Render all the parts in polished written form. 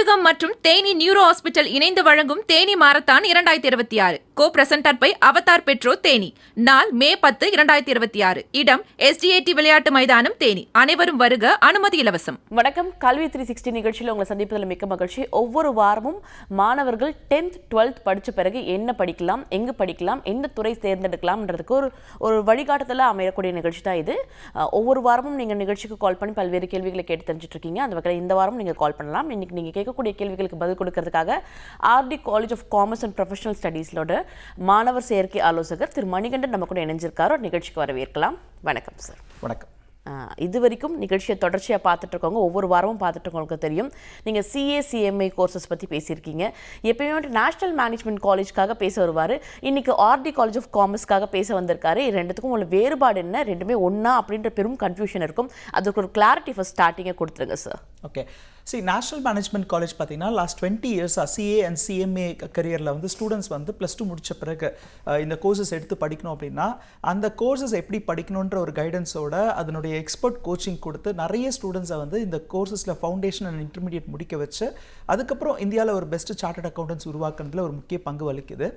தமிழகம் மற்றும் Theni neuro hospital இணைந்து வழங்கும் Theni marathon 2026 co presenter by Avatar petro Theni. நாள் மே 10, 2026. இடம் SDAT விளையாட்டு மைதானம் தேனி. அனைவரும் வருக, அனுமதி இலவசம். வணக்கம். கல்வி 360 நிகழ்ச்சியில் உங்களை சந்திப்பதில் மிக்க மகிழ்ச்சி. ஒவ்வொரு வாரமும் மாணவர்கள் 10th 12th படித்த பிறகு என்ன படிக்கலாம், எங்கு படிக்கலாம், எந்த துறை தேர்ந்தெடுக்கலாம்ன்றதுக்கு ஒரு வழிகாட்டுதல அமையக்கூடிய நிகழ்ச்சி தான் இது. ஒவ்வொரு வாரமும் நீங்கள் நிகழ்ச்சிக்கு கால் பண்ணி பல்வேறு கேள்விகளை கேட்டு தெரிஞ்சுட்டு இருக்கீங்க. அந்த வகையில் இந்த வாரம் நீங்கள் கால் பண்ணலாம். இன்னைக்கு நீங்கள் கேட்கக்கூடிய கேள்விகளுக்கு பதில் கொடுக்கறதுக்காக RD college of commerce and professional ஸ்டடீஸோட மாணவர் சேர்க்கை ஆலோசகர் திரு மணிகண்டன் நம்ம கூட இணைஞ்சிருக்காரு. நிகழ்ச்சிக்கு வரவேற்கலாம். வணக்கம் சார். வணக்கம். இது வரைக்கும் நிகழ்ச்சியை தொடர்ச்சியாக பார்த்துட்டு இருக்கவங்க, ஒவ்வொரு வாரமும் பார்த்துட்டு இருக்கவங்களுக்கு தெரியும், நீங்கள் CA/CMA கோர்சஸ் பற்றி பேசியிருக்கீங்க. எப்பயுமே நேஷனல் மேனேஜ்மெண்ட் காலேஜ்க்காக பேச வருவார். இன்னைக்கு RD காலேஜ் ஆஃப் காமர்ஸ்க்காக பேச வந்திருக்காரு. ரெண்டுத்துக்கும் உள்ள வேறுபாடு என்ன, ரெண்டுமே ஒன்றா அப்படின்ற பெரும் கன்ஃபியூஷன் இருக்கும். அதுக்கு ஒரு கிளாரிட்டி ஃபஸ்ட் ஸ்டார்டிங்கை கொடுத்துருங்க sir. Okay. National management college பார்த்தீங்கன்னா லாஸ்ட் 20 இயர்ஸாக CA அண்ட் CMA கரியரில் வந்து ஸ்டூடெண்ட்ஸ் வந்து +2 முடித்த பிறகு இந்த கோர்சஸ் எடுத்து படிக்கணும் அப்படின்னா அந்த கோர்சஸ் எப்படி படிக்கணுன்ற ஒரு கைடன்ஸோட அதனுடைய எக்ஸ்பர்ட் கோச்சிங் கொடுத்து நிறைய ஸ்டூடெண்ட்ஸை வந்து இந்த கோர்சஸில் ஃபவுண்டேஷன் அண்ட் இன்டர்மீடியட் முடிக்க வச்சு அதுக்கப்புறம் இந்தியாவில் ஒரு பெஸ்ட் சார்ட்டர்ட் அக்கௌண்டன்ஸ் உருவாக்குறதுல ஒரு முக்கிய பங்கு வகிக்குது.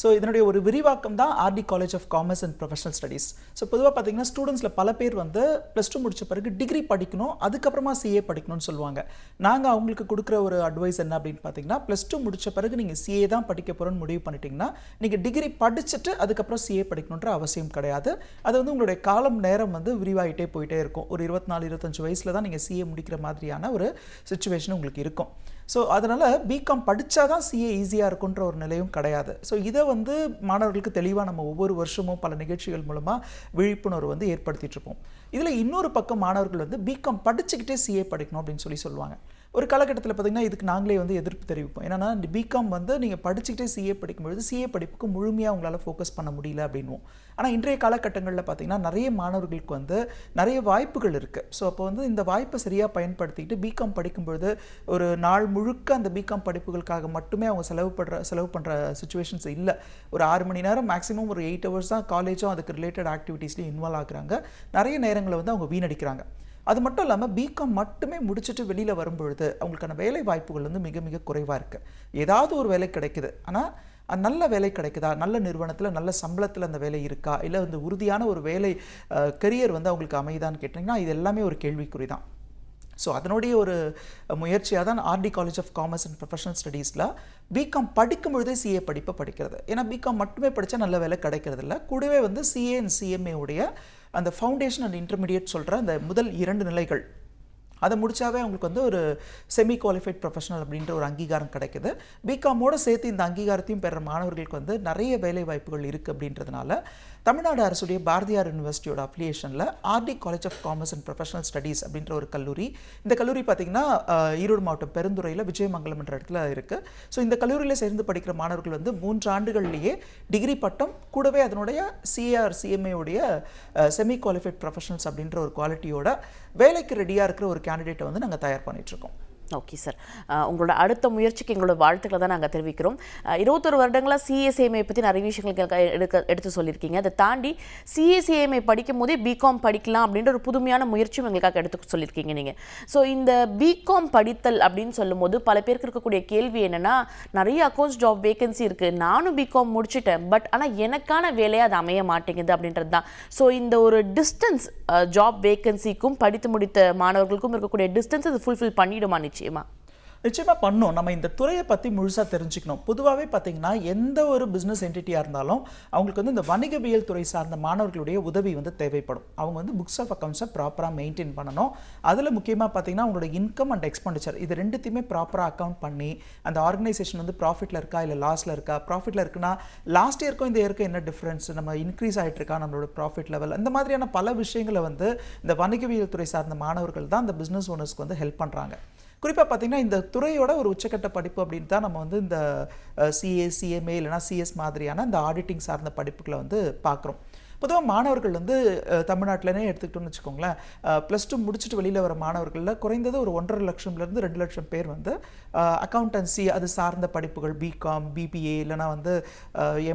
ஸோ இதனுடைய ஒரு விரிவாக்கம் தான் RD college of commerce and professional studies. So பொதுவாக பார்த்தீங்கன்னா ஸ்டூடெண்ட்ஸில் பல பேர் வந்து +2 முடித்த பிறகு டிகிரி படிக்கணும், அதுக்கப்புறமா CA படிக்கணும்னு சொல்லுவாங்க. நாங்கள் அவங்களுக்கு கொடுக்குற ஒரு அட்வைஸ் என்ன அப்படின்னு பார்த்தீங்கன்னா, +2 முடித்த பிறகு நீங்கள் CA தான் படிக்க போகிறோன்னு முடிவு பண்ணிட்டீங்கன்னா நீங்கள் டிகிரி படிச்சுட்டு அதுக்கப்புறம் CA படிக்கணுன்ற அவசியம் கிடையாது. அது வந்து உங்களுடைய காலம் நேரம் வந்து விரிவாகிட்டே போயிட்டே இருக்கும். ஒரு 24-25 வயசில் தான் நீங்கள் CA முடிக்கிற மாதிரியான ஒரு சுச்சுவேஷன் உங்களுக்கு இருக்கும். ஸோ அதனால் பிகாம் படித்தா தான் CA ஈஸியாக இருக்குன்ற ஒரு நிலையும் கிடையாது. ஸோ இதை வந்து மாணவர்களுக்கு தெளிவாக நம்ம ஒவ்வொரு வருஷமும் பல நிகழ்ச்சிகள் மூலமாக விழிப்புணர்வு வந்து ஏற்படுத்திகிட்ருப்போம். இதில் இன்னொரு பக்கம் மாணவர்கள் வந்து பிகாம் படிச்சுக்கிட்டே CA படிக்கணும் அப்படின்னு சொல்லுவாங்க. ஒரு காலகட்டத்தில் பார்த்திங்கன்னா இதுக்கு நாங்களே வந்து எதிர்ப்பு தெரிவிப்போம். ஏன்னா இந்த பிகாம் வந்து நீங்கள் படிச்சுக்கிட்டே CA படிக்கும்பொழுது CA படிப்புக்கு முழுமையாக உங்களால் ஃபோக்கஸ் பண்ண முடியல அப்படின்வோம். ஆனால் இன்றைய காலகட்டங்களில் பார்த்திங்கன்னா நிறைய மாணவர்களுக்கு வந்து நிறைய வாய்ப்புகள் இருக்குது. ஸோ அப்போ வந்து இந்த வாய்ப்பை சரியாக பயன்படுத்திக்கிட்டு பிகாம் படிக்கும்பொழுது ஒரு நாள் முழுக்க அந்த பிகாம் படிப்புகளுக்காக மட்டுமே அவங்க செலவு பண்ணுற சுச்சுவேஷன்ஸ் இல்லை. ஒரு 6 மணி நேரம் மேக்ஸிமம் ஒரு 8 hours தான் காலேஜும் அதுக்கு ரிலேட்டட் ஆக்டிவிட்டீஸ்லையும் இன்வால்வ் ஆகுறாங்க. நிறைய நேரங்களை வந்து அவங்க வீணடிக்கிறாங்க. அது மட்டும் இல்லாமல் பிகாம் மட்டுமே முடிச்சுட்டு வெளியில் வரும்பொழுது அவங்களுக்கான வேலை வாய்ப்புகள் வந்து மிக மிக குறைவாக இருக்குது. ஏதாவது ஒரு வேலை கிடைக்குது, ஆனால் நல்ல வேலை கிடைக்குதா, நல்ல நிறுவனத்தில் நல்ல சம்பளத்தில் அந்த வேலை இருக்கா, இல்லை வந்து உறுதியான ஒரு வேலை கரியர் வந்து அவங்களுக்கு அமையுதான்னு கேட்டிங்கன்னா இது எல்லாமே ஒரு கேள்விக்குறி தான். ஸோ அதனுடைய ஒரு முயற்சியாக தான் RD college of commerce and professional ஸ்டடீஸில் பிகாம் படிக்கும் பொழுதே CA படிப்பை படிக்கிறது. ஏன்னா பிகாம் மட்டுமே படித்தா நல்ல வேலை கிடைக்கிறது இல்லை, கூடவே வந்து CA அண்ட் CMA உடைய அந்த ஃபவுண்டேஷன் அண்ட் இன்டர்மீடியட் சொல்கிற அந்த முதல் 2 நிலைகள் அதை முடித்தாவே அவங்களுக்கு வந்து ஒரு செமி குவாலிஃபைட் ப்ரொஃபஷனல் அப்படின்ற ஒரு அங்கீகாரம் கிடைக்குது. பிகாமோடு சேர்த்து இந்த அங்கீகாரத்தையும் பெற மாணவர்களுக்கு வந்து நிறைய வேலை வாய்ப்புகள் இருக்குது. அப்படின்றதுனால தமிழ்நாடு அரசுடைய பாரதியார் யூனிவர்சிட்டியோட அஃபிலியேஷனில் RD college of commerce and professional studies அப்படின்ற ஒரு கல்லூரி, இந்த கல்லூரி பார்த்திங்கன்னா ஈரோடு மாவட்டம் பெருந்துறையில் விஜயமங்கலம் என்ற இடத்துல இருக்குது. ஸோ இந்த கல்லூரியில் சேர்ந்து படிக்கிற மாணவர்கள் வந்து 3 ஆண்டுகள்லேயே டிகிரி பட்டம் கூடவே அதனுடைய CA CMA உடைய செமி குவாலிஃபைட் ப்ரொஃபஷனல்ஸ் அப்படின்ற ஒரு குவாலிட்டியோட வேலைக்கு ரெடியாக இருக்கிற ஒரு கேண்டிடேட்டை வந்து நாங்கள் தயார் பண்ணிகிட்ருக்கோம். ஓகே சார், உங்களோட அடுத்த முயற்சிக்கு எங்களோட வாழ்த்துக்களை தான் நாங்கள் தெரிவிக்கிறோம். 21 வருடங்களாக CA/CMA பற்றி நிறைய விஷயங்கள் எடுத்து சொல்லியிருக்கீங்க. அதை தாண்டி CA/CMA படிக்கும் போதே பிகாம் படிக்கலாம் அப்படின்ற ஒரு புதுமையான முயற்சியும் எங்களுக்காக எடுத்து சொல்லியிருக்கீங்க நீங்கள். ஸோ இந்த பிகாம் படித்தல் அப்படின்னு சொல்லும் போது பல பேருக்கு இருக்கக்கூடிய கேள்வி என்னென்னா, நிறைய அக்கௌண்ட்ஸ் ஜாப் வேகன்சி இருக்குது, நானும் பிகாம் முடிச்சுட்டேன், பட் ஆனால் எனக்கான வேலையை அது அமைய மாட்டேங்குது அப்படின்றது தான். ஸோ இந்த ஒரு டிஸ்டன்ஸ் ஜாப் வேகன்சிக்கும் படித்து முடித்த மாணவர்களுக்கும் இருக்கக்கூடிய டிஸ்டன்ஸ் அது ஃபுல்ஃபில் பண்ணிடுமா? நிச்சயமாக பண்ணணும். நம்ம இந்த துறையை பற்றி முழுசாக தெரிஞ்சுக்கணும். பொதுவாகவே பார்த்திங்கன்னா எந்த ஒரு பிஸ்னஸ் என்டிட்டியாக இருந்தாலும் அவங்களுக்கு வந்து இந்த வணிகவியல் துறை சார்ந்த மாணவர்களுடைய உதவி வந்து தேவைப்படும். அவங்க வந்து புக்ஸ் ஆஃப் அக்கௌண்ட்ஸை ப்ராப்பராக மெயின்டைன் பண்ணணும். அதில் முக்கியமாக பார்த்திங்கன்னா அவங்களோட இன்கம் அண்ட் எக்ஸ்பெண்டிச்சர் இது ரெண்டுத்தையுமே ப்ராப்பராக அக்கௌண்ட் பண்ணி அந்த ஆர்கனைசேஷன் வந்து ப்ராஃபிட்டில் இருக்கா இல்லை லாஸில் இருக்கா, ப்ராஃபிட்டில் இருக்குன்னா லாஸ்ட் இயருக்கும் இந்த இயருக்கும் என்ன டிஃப்ரென்ஸ், நம்ம இன்க்ரீஸ் ஆகிட்டு இருக்கா நம்மளோட ப்ராஃபிட் லெவல், அந்த மாதிரியான பல விஷயங்களை வந்து இந்த வணிகவியல் துறை சார்ந்த மாணவர்கள் தான் இந்த பிஸ்னஸ் ஓனர்ஸ்க்கு வந்து ஹெல்ப் பண்ணுறாங்க. குறிப்பாக பார்த்திங்கன்னா இந்த துறையோட ஒரு உச்சக்கட்ட படிப்பு அப்படின்னு தான் நம்ம வந்து இந்த CA CMA இல்லைனா CS மாதிரியான இந்த ஆடிட்டிங் சார்ந்த படிப்புகளை வந்து பார்க்குறோம். பொதுவாக மாணவர்கள் வந்து தமிழ்நாட்டிலே எடுத்துக்கிட்டோம்னு வச்சுக்கோங்களேன், +2 முடிச்சுட்டு வெளியில் வர மாணவர்களில் குறைந்தது ஒரு 1.5 லட்சம்லேருந்து 2 லட்சம் பேர் வந்து அக்கௌண்டன்சி அது சார்ந்த படிப்புகள் பிகாம் BBA இல்லைனா வந்து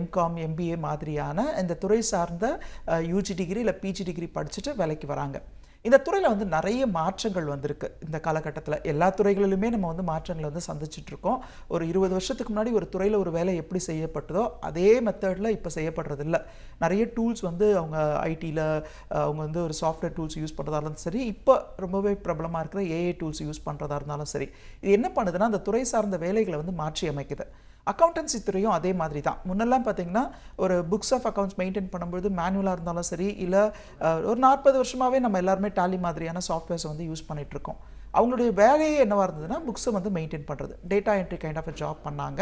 MCOM MBA மாதிரியான இந்த துறை சார்ந்த UG டிகிரி இல்லை PG டிகிரி படிச்சுட்டு வேலைக்கு வராங்க. இந்த துறையில் வந்து நிறைய மாற்றங்கள் வந்திருக்கு இந்த காலகட்டத்தில். எல்லா துறைகளிலுமே நம்ம வந்து மாற்றங்களை வந்து சந்திச்சுட்டு இருக்கோம். ஒரு 20 வருஷத்துக்கு முன்னாடி ஒரு துறையில் ஒரு வேலை எப்படி செய்யப்பட்டதோ அதே மெத்தடில் இப்போ செய்யப்படுறதில்ல. நிறைய டூல்ஸ் வந்து அவங்க ஐடியில் அவங்க வந்து ஒரு சாஃப்ட்வேர் டூல்ஸ் யூஸ் பண்ணுறதா இருந்தாலும் சரி, இப்போ ரொம்பவே பிரபலமாக இருக்கிற ஏஐ டூல்ஸ் யூஸ் பண்ணுறதா இருந்தாலும் சரி, இது என்ன பண்ணுதுன்னா அந்த துறை சார்ந்த வேலைகளை வந்து மாற்றி அமைக்குது. அக்கௌண்டன்சி துறையும் அதே மாதிரி தான். முன்னெல்லாம் பார்த்தீங்கன்னா ஒரு புக்ஸ் ஆஃப் அக்கௌண்ட்ஸ் மெயின்டைன் பண்ணும்போது மேனுவலாக இருந்தாலும் சரி, இல்லை ஒரு 40 வருஷமாகவே நம்ம எல்லாருமே டாலி மாதிரியான சாஃப்ட்வேர்ஸை வந்து யூஸ் பண்ணிகிட்டு இருக்கோம். அவங்களுடைய வேலையே என்னவாக இருந்ததுன்னா புக்ஸை வந்து மெயின்டைன் பண்ணுறது, data entry kind of job பண்ணாங்க.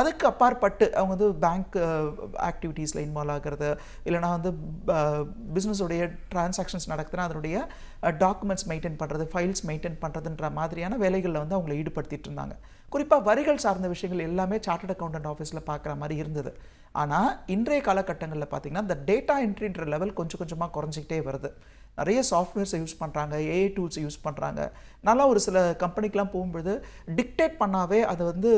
அதுக்கு அப்பாற்பட்டு அவங்க வந்து பேங்க் ஆக்டிவிட்டீஸில் இன்வால்வ் ஆகிறது, இல்லைனா வந்து பிஸ்னஸுடைய டிரான்சாக்ஷன்ஸ் நடக்குதுன்னா அதனுடைய டாக்குமெண்ட்ஸ் மெயின்டைன் பண்ணுறது, ஃபைல்ஸ் மெயின்டைன் பண்ணுறதுன்ற மாதிரியான வேலைகளில் வந்து அவங்களை ஈடுபடுத்திட்டு இருந்தாங்க. குறிப்பாக வரிகள் சார்ந்த விஷயங்கள் எல்லாமே சார்ட்டர்ட் அக்கௌண்டன்ட் ஆஃபீஸில் பார்க்குற மாதிரி இருந்தது. ஆனால் இன்றைய காலகட்டங்களில் பார்த்திங்கன்னா இந்த டேட்டா என்ட்ரின்ற லெவல் கொஞ்சம் கொஞ்சமாக குறைஞ்சிக்கிட்டே வருது. நிறைய சாஃப்ட்வேர்ஸை யூஸ் பண்ணுறாங்க, ஏஐ டூல்ஸை யூஸ் பண்ணுறாங்க. நல்லா ஒரு சில கம்பெனிக்கெலாம் போகும்போது டிக்டேட் பண்ணாவே அதை வந்து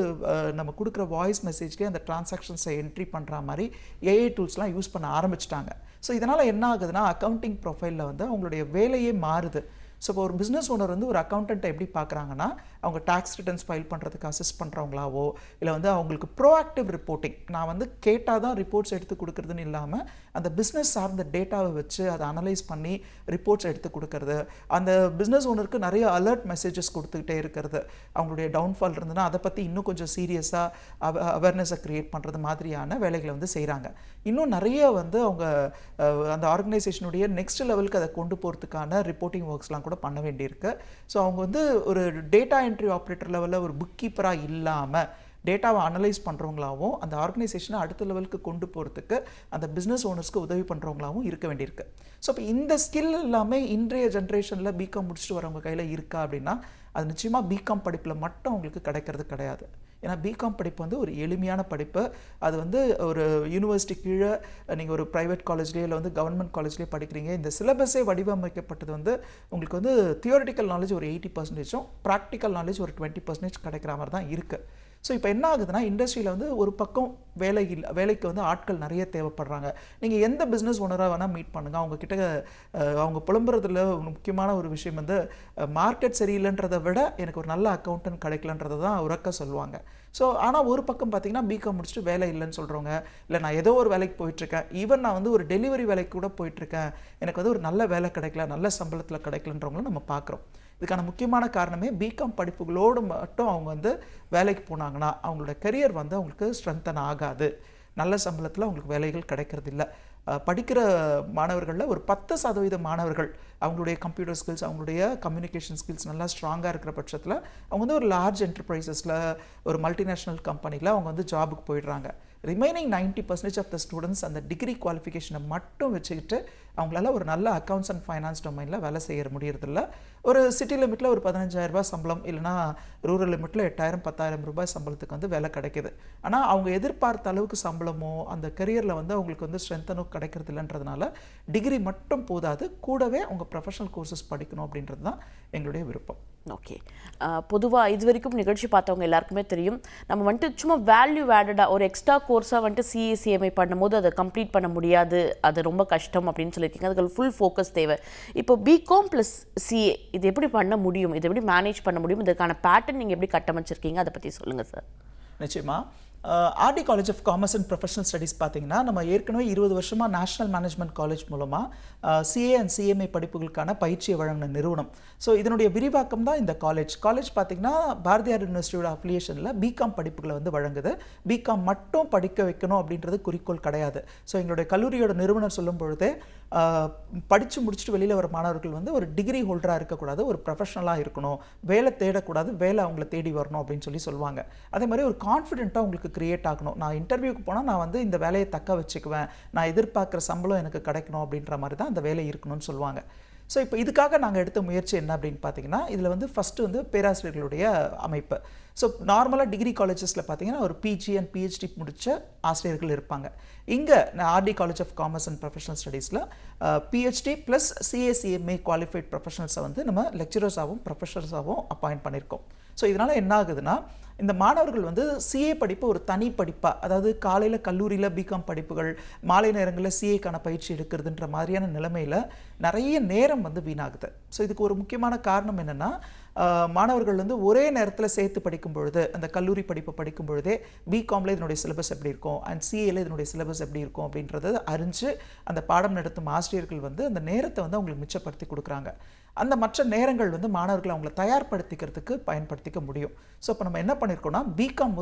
நம்ம கொடுக்குற வாய்ஸ் மெசேஜ்லேயே அந்த டிரான்சாக்ஷன்ஸை என்ட்ரி பண்ணுற மாதிரி ஏஐ டூல்ஸ்லாம் யூஸ் பண்ண ஆரம்பிச்சிட்டாங்க. ஸோ இதனால் என்ன ஆகுதுன்னா அக்கௌண்டிங் ப்ரொஃபைலில் வந்து அவங்களுடைய வேலையே மாறுது. ஸோ இப்போ ஒரு பிஸ்னஸ் ஓனர் வந்து ஒரு அக்கௌண்டண்ட்டை எப்படி பார்க்குறாங்கன்னா, அவங்க டேக்ஸ் ரிட்டர்ன்ஸ் ஃபைல் பண்ணுறதுக்கு அசிஸ்ட் பண்ணுறவங்களாவோ, இல்லை வந்து அவங்களுக்கு ப்ரோஆக்டிவ் ரிப்போர்ட்டிங், நான் வந்து கேட்டால் தான் ரிப்போர்ட்ஸ் எடுத்து கொடுக்குறதுன்னு இல்லாமல் அந்த பிஸ்னஸ் சார்ந்த டேட்டாவை வச்சு அதை அனலைஸ் பண்ணி ரிப்போர்ட்ஸ் எடுத்து கொடுக்கறது, அந்த பிஸ்னஸ் ஓனருக்கு நிறைய அலர்ட் மெசேஜஸ் கொடுத்துக்கிட்டே இருக்கிறது, அவங்களுடைய டவுன்ஃபால் இருந்ததுன்னா அதை பற்றி இன்னும் கொஞ்சம் சீரியஸாக அவேர்னஸை க்ரியேட் பண்ணுறது மாதிரியான வேலைகளை வந்து செய்கிறாங்க. இன்னும் நிறைய வந்து அவங்க அந்த ஆர்கனைசேஷனுடைய நெக்ஸ்ட் லெவலுக்கு அதை கொண்டு போகிறதுக்கான ரிப்போர்ட்டிங் ஒர்க்ஸ்லாம் கூட பண்ண வேண்டியிருக்கு. ஸோ அவங்க வந்து ஒரு டேட்டா என்ட்ரி ஆப்ரேட்டர் லெவலில் ஒரு புக் கீப்பராக இல்லாமல் டேட்டாவை அனலைஸ் பண்ணுறவங்களாகவும் அந்த ஆர்கனைசேஷனை அடுத்த லெவலுக்கு கொண்டு போகிறதுக்கு அந்த பிஸ்னஸ் ஓனர்ஸ்க்கு உதவி பண்ணுறவங்களாகவும் இருக்க வேண்டியிருக்கு. ஸோ இப்போ இந்த ஸ்கில் எல்லாமே இன்றைய ஜென்ரேஷனில் பிகாம் முடிச்சுட்டு வரவங்க கையில் இருக்கா அப்படின்னா அது நிச்சயமாக பிகாம் படிப்பில் மட்டும் அவங்களுக்கு கிடைக்கிறது கிடையாது. ஏன்னா பிகாம் படிப்பு வந்து ஒரு எளிமையான படிப்பு. அது வந்து ஒரு யூனிவர்சிட்டி கீழே நீங்கள் ஒரு ப்ரைவேட் காலேஜ்லேயே இல்லை வந்து கவர்மெண்ட் காலேஜ்லேயே படிக்கிறீங்க. இந்த சிலபஸே வடிவமைக்கப்பட்டது வந்து உங்களுக்கு வந்து தியோரிட்டிக்கல் நாலேஜ் ஒரு 80%, ப்ராக்டிக்கல் நாலேஜ் ஒரு 20% கிடைக்கிற மாதிரி தான் இருக்குது. ஸோ இப்போ என்ன ஆகுதுன்னா இண்டஸ்ட்ரியில் வந்து ஒரு பக்கம் வேலைக்கு வந்து ஆட்கள் நிறைய தேவைப்படுறாங்க. நீங்கள் எந்த பிஸ்னஸ் ஓனராக வேணால் மீட் பண்ணுங்கள், அவங்கக்கிட்ட அவங்க புலம்புறதுல முக்கியமான ஒரு விஷயம் வந்து மார்க்கெட் சரியில்லைன்றதை விட எனக்கு ஒரு நல்ல அக்கௌண்டன்ட் கிடைக்கலன்றதை தான் உறக்க சொல்லுவாங்க. ஸோ ஆனால் ஒரு பக்கம் பார்த்தீங்கன்னா பிகாம் முடிச்சுட்டு வேலை இல்லைன்னு சொல்கிறவங்க, இல்லை நான் ஏதோ ஒரு வேலைக்கு போயிட்டுருக்கேன், ஈவன் நான் வந்து ஒரு டெலிவரி வேலைக்கு கூட போயிட்டுருக்கேன், எனக்கு வந்து ஒரு நல்ல வேலை கிடைக்கல, நல்ல சம்பளத்தில் கிடைக்கலன்றவங்களும் நம்ம பார்க்குறோம். இதுக்கான முக்கியமான காரணமே பிகாம் படிப்புகளோடு மட்டும் அவங்க வந்து வேலைக்கு போனாங்கன்னா அவங்களோட கெரியர் வந்து அவங்களுக்கு ஸ்ட்ரென்தன் ஆகாது, நல்ல சம்பளத்தில் அவங்களுக்கு வேலைகள் கிடைக்கிறது இல்லை. படிக்கிற மாணவர்களில் ஒரு 10% மாணவர்கள் அவங்களுடைய கம்ப்யூட்டர் ஸ்கில்ஸ், அவங்களுடைய கம்யூனிகேஷன் ஸ்கில்ஸ் நல்லா ஸ்ட்ராங்காக இருக்கிற பட்சத்தில் அவங்க வந்து ஒரு லார்ஜ் என்டர்பிரைசஸில் ஒரு மல்டிநேஷ்னல் கம்பெனியில் அவங்க வந்து ஜாபுக்கு போயிடுறாங்க. ரிமைனிங் 90% ஆஃப் த ஸ்டூடெண்ட்ஸ் அந்த டிகிரி குவாலிஃபிகேஷனை மட்டும் வச்சுக்கிட்டு அவங்களால ஒரு நல்ல அக்கௌண்ட்ஸ் அண்ட் ஃபைனான்ஸ் டொமைனில் வேலை செய்ய முடியறதில்ல. ஒரு சிட்டி லிமிட்டில் ஒரு 15,000 ரூபாய் சம்பளம், இல்லைனா ரூரல் லிமிட்டில் 8,000-10,000 ரூபாய் சம்பளத்துக்கு வந்து வேலை கிடைக்கிது. ஆனால் அவங்க எதிர்பார்த்த அளவுக்கு சம்பளமோ அந்த கெரியரில் வந்து அவங்களுக்கு வந்து ஸ்ட்ரென்த்தனோ கிடைக்கிறது இல்லைன்றதுனால டிகிரி மட்டும் போதாது, கூடவே அவங்க ப்ரொஃபஷனல் கோர்சஸ் படிக்கணும் அப்படின்றது தான் எங்களுடைய விருப்பம். ஓகே, பொதுவாக இது வரைக்கும் நிகழ்ச்சி பார்த்தவங்க எல்லாருக்குமே தெரியும், நம்ம வந்துட்டு சும்மா வேல்யூ ஆடடாக ஒரு எக்ஸ்ட்ரா கோர்ஸாக வந்துட்டு சிஏசிஎம்ஐ பண்ணும்போது அதை கம்ப்ளீட் பண்ண முடியாது, அது ரொம்ப கஷ்டம் அப்படின்னு சொல்லியிருக்கீங்க. அதுக்கு ஃபுல் ஃபோக்கஸ் தேவை. இப்போ பிகாம் ப்ளஸ் சிஏ இது எப்படி பண்ண முடியும், இது எப்படி மேனேஜ் பண்ண முடியும், இதுக்கான பேட்டர்ன் நீங்கள் எப்படி கட்டமைச்சிருக்கீங்க, அதை பற்றி சொல்லுங்கள் சார். நிச்சயமாக RD college of commerce and professional studies பார்த்தீங்கன்னா நம்ம ஏற்கனவே 20 வருஷமாக நேஷனல் மேனேஜ்மெண்ட் காலேஜ் மூலமாக சிஏ அண்ட் சிஎம்ஏ படிப்புகளுக்கான பயிற்சியை வழங்கின நிறுவனம். ஸோ இதனுடைய விரிவாக்கம் தான் இந்த காலேஜ் பார்த்தீங்கன்னா பாரதியார் யூனிவர்சிட்டியோட அஃபிலியேஷனில் பிகாம் படிப்புகளை வந்து வழங்குது. பிகாம் மட்டும் படிக்க வைக்கணும் அப்படின்றது குறிக்கோள் கிடையாது. ஸோ எங்களுடைய கல்லூரியோட நிறுவனர் சொல்லும் பொழுதே படித்து முடிச்சுட்டு வெளியில் வர மாணவர்கள் வந்து ஒரு டிகிரி ஹோல்டராக இருக்கக்கூடாது, ஒரு ப்ரொஃபஷனலாக இருக்கணும், வேலை தேடக்கூடாது, வேலை அவங்கள தேடி வரணும் அப்படின்னு சொல்லுவாங்க. அதே மாதிரி ஒரு கான்ஃபிடென்ட்டாக உங்களுக்கு கிரியேட் ஆகணும். நான் இன்டர்வியூக்கு போனால் நான் வந்து இந்த வேலையை தக்க வச்சுக்குவேன், நான் எதிர்பார்க்குற சம்பளம் எனக்கு கிடைக்கணும் அப்படின்ற மாதிரி தான் அந்த வேலை இருக்கணும்னு சொல்லுவாங்க. ஸோ இப்போ இதுக்காக நாங்கள் எடுத்த முயற்சி என்ன அப்படின்னு பார்த்தீங்கன்னா, இதில் வந்து ஃபஸ்ட்டு வந்து பேராசிரியர்களுடைய அமைப்பு. ஸோ நார்மலாக டிகிரி காலேஜஸில் பார்த்தீங்கன்னா ஒரு பிஜி அண்ட் பிஹெச்டி முடித்த ஆசிரியர்கள் இருப்பாங்க. இங்கே R D college of commerce and professional ஸ்டடீஸில் பிஹெச்டி ப்ளஸ் சிஏசிஎம்ஏ குவாலிஃபைட் ப்ரொஃபஷனல்ஸை வந்து நம்ம லெக்சரர்ஸாகவும் ப்ரொஃபஸர்ஸாகவும் அப்பாயிண்ட் பண்ணியிருக்கோம். ஸோ இதனால் என்ன ஆகுதுன்னா இந்த மாணவர்கள் வந்து சிஏ படிப்பு ஒரு தனி படிப்பாக, அதாவது காலையில் கல்லூரியில் பிகாம் படிப்புகள், மாலை நேரங்களில் சிஏக்கான பயிற்சி எடுக்கிறதுன்ற மாதிரியான நிலைமையில் நிறைய நேரம் வந்து வீணாகுது. ஸோ இதுக்கு ஒரு முக்கியமான காரணம் என்னென்னா, மாணவர்கள் வந்து ஒரே நேரத்தில் சேர்த்து படிக்கும் பொழுது, அந்த கல்லூரி படிப்பை படிக்கும் பொழுதே பிகாமில் இதனுடைய சிலபஸ் எப்படி இருக்கும் அண்ட் சிஏல இதனுடைய சிலபஸ் எப்படி இருக்கும் அப்படின்றத அறிஞ்சு அந்த பாடம் நடத்தும் ஆசிரியர்கள் வந்து அந்த நேரத்தை வந்து அவங்களுக்கு மிச்சப்படுத்தி கொடுக்குறாங்க. அந்த மற்ற நேரங்கள் வந்து மாணவர்களை அவங்களை தயார்படுத்திக்கிறதுக்கு பயன்படுத்திக்க முடியும். ஸோ இப்போ நம்ம என்ன பண்ணியிருக்கோம்னா, பிகாம்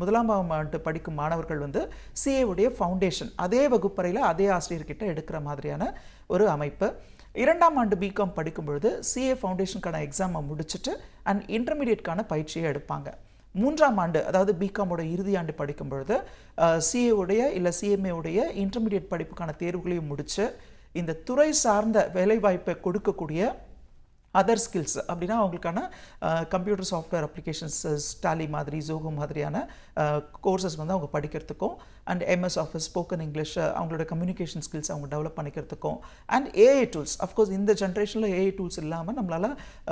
முதலாம் ஆண்டு படிக்கும் மாணவர்கள் வந்து சிஏ உடைய ஃபவுண்டேஷன் அதே வகுப்பறையில் அதே ஆசிரியர்கிட்ட எடுக்கிற மாதிரியான ஒரு அமைப்பு. 2ஆம் ஆண்டு பிகாம் படிக்கும் பொழுது சிஏ ஃபவுண்டேஷனுக்கான எக்ஸாமை முடிச்சுட்டு அண்ட் இன்டர்மீடியட்கான பயிற்சியை எடுப்பாங்க. 3ஆம் ஆண்டு, அதாவது பிகாமோட இறுதி ஆண்டு படிக்கும் பொழுது சிஏ உடைய இல்லை சிஎம்ஏ உடைய இன்டர்மீடியட் படிப்புக்கான தேர்வுகளையும் முடித்து இந்த துறை சார்ந்த வேலைவாய்ப்பை கொடுக்கக்கூடிய அதர் ஸ்கில்ஸ் அப்படின்னா அவங்களுக்கான கம்ப்யூட்டர் சாஃப்ட்வேர் அப்ளிகேஷன்ஸ், டாலி மாதிரி, ஜோகோ மாதிரியான கோர்சஸ் வந்து அவங்க படிக்கிறதுக்கும் and MS Office, spoken English, அவங்களோட கம்யூனிகேஷன் ஸ்கில்ஸ் அவங்க டெவலப் பண்ணிக்கிறதுக்கும் அண்ட் ஏஐ டூல்ஸ். அஃப்கோர்ஸ் இந்த ஜென்ரேஷனில் ஏஐ டூல்ஸ் இல்லாமல் நம்மளால்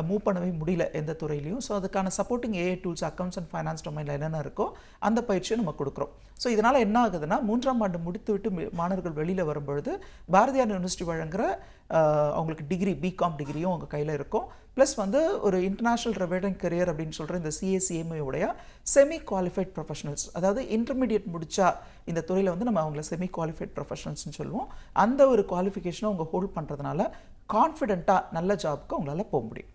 மூவ் பண்ணவே முடியல எந்த துறையிலையும். ஸோ அதுக்கான supporting AI tools accounts and finance டொமைனில் என்னென்ன இருக்கோ அந்த பயிற்சியை நம்ம கொடுக்குறோம். ஸோ இதனால் என்ன ஆகுதுன்னா, 3ஆம் ஆண்டு முடித்து விட்டு மாணவர்கள் வெளியில் வரும்பொழுது பாரதியார் யூனிவர்சிட்டி வழங்குகிற அவங்களுக்கு டிகிரி, பிகாம் டிகிரியும் அவங்க கையில் இருக்கும். ப்ளஸ் வந்து ஒரு இன்டர்நேஷ்னல் ரெவெடங் கரியர் அப்படின்னு சொல்கிற இந்த சிஏசிஎம்ஏ உடைய செமி குவாலிஃபைட் ப்ரொஃபஷனல்ஸ், அதாவது இன்டர்மீடியட் முடித்தா இந்த துறையில் வந்து நம்ம அவங்கள செமி குவாலிஃபைட் ப்ரொஃபஷனல்ஸ்னு சொல்லுவோம். அந்த ஒரு குவாலிஃபிகேஷனை அவங்க ஹோல்ட் பண்ணுறதுனால கான்ஃபிடென்ட்டாக நல்ல ஜாப்க்கு அவங்களால போக முடியும்.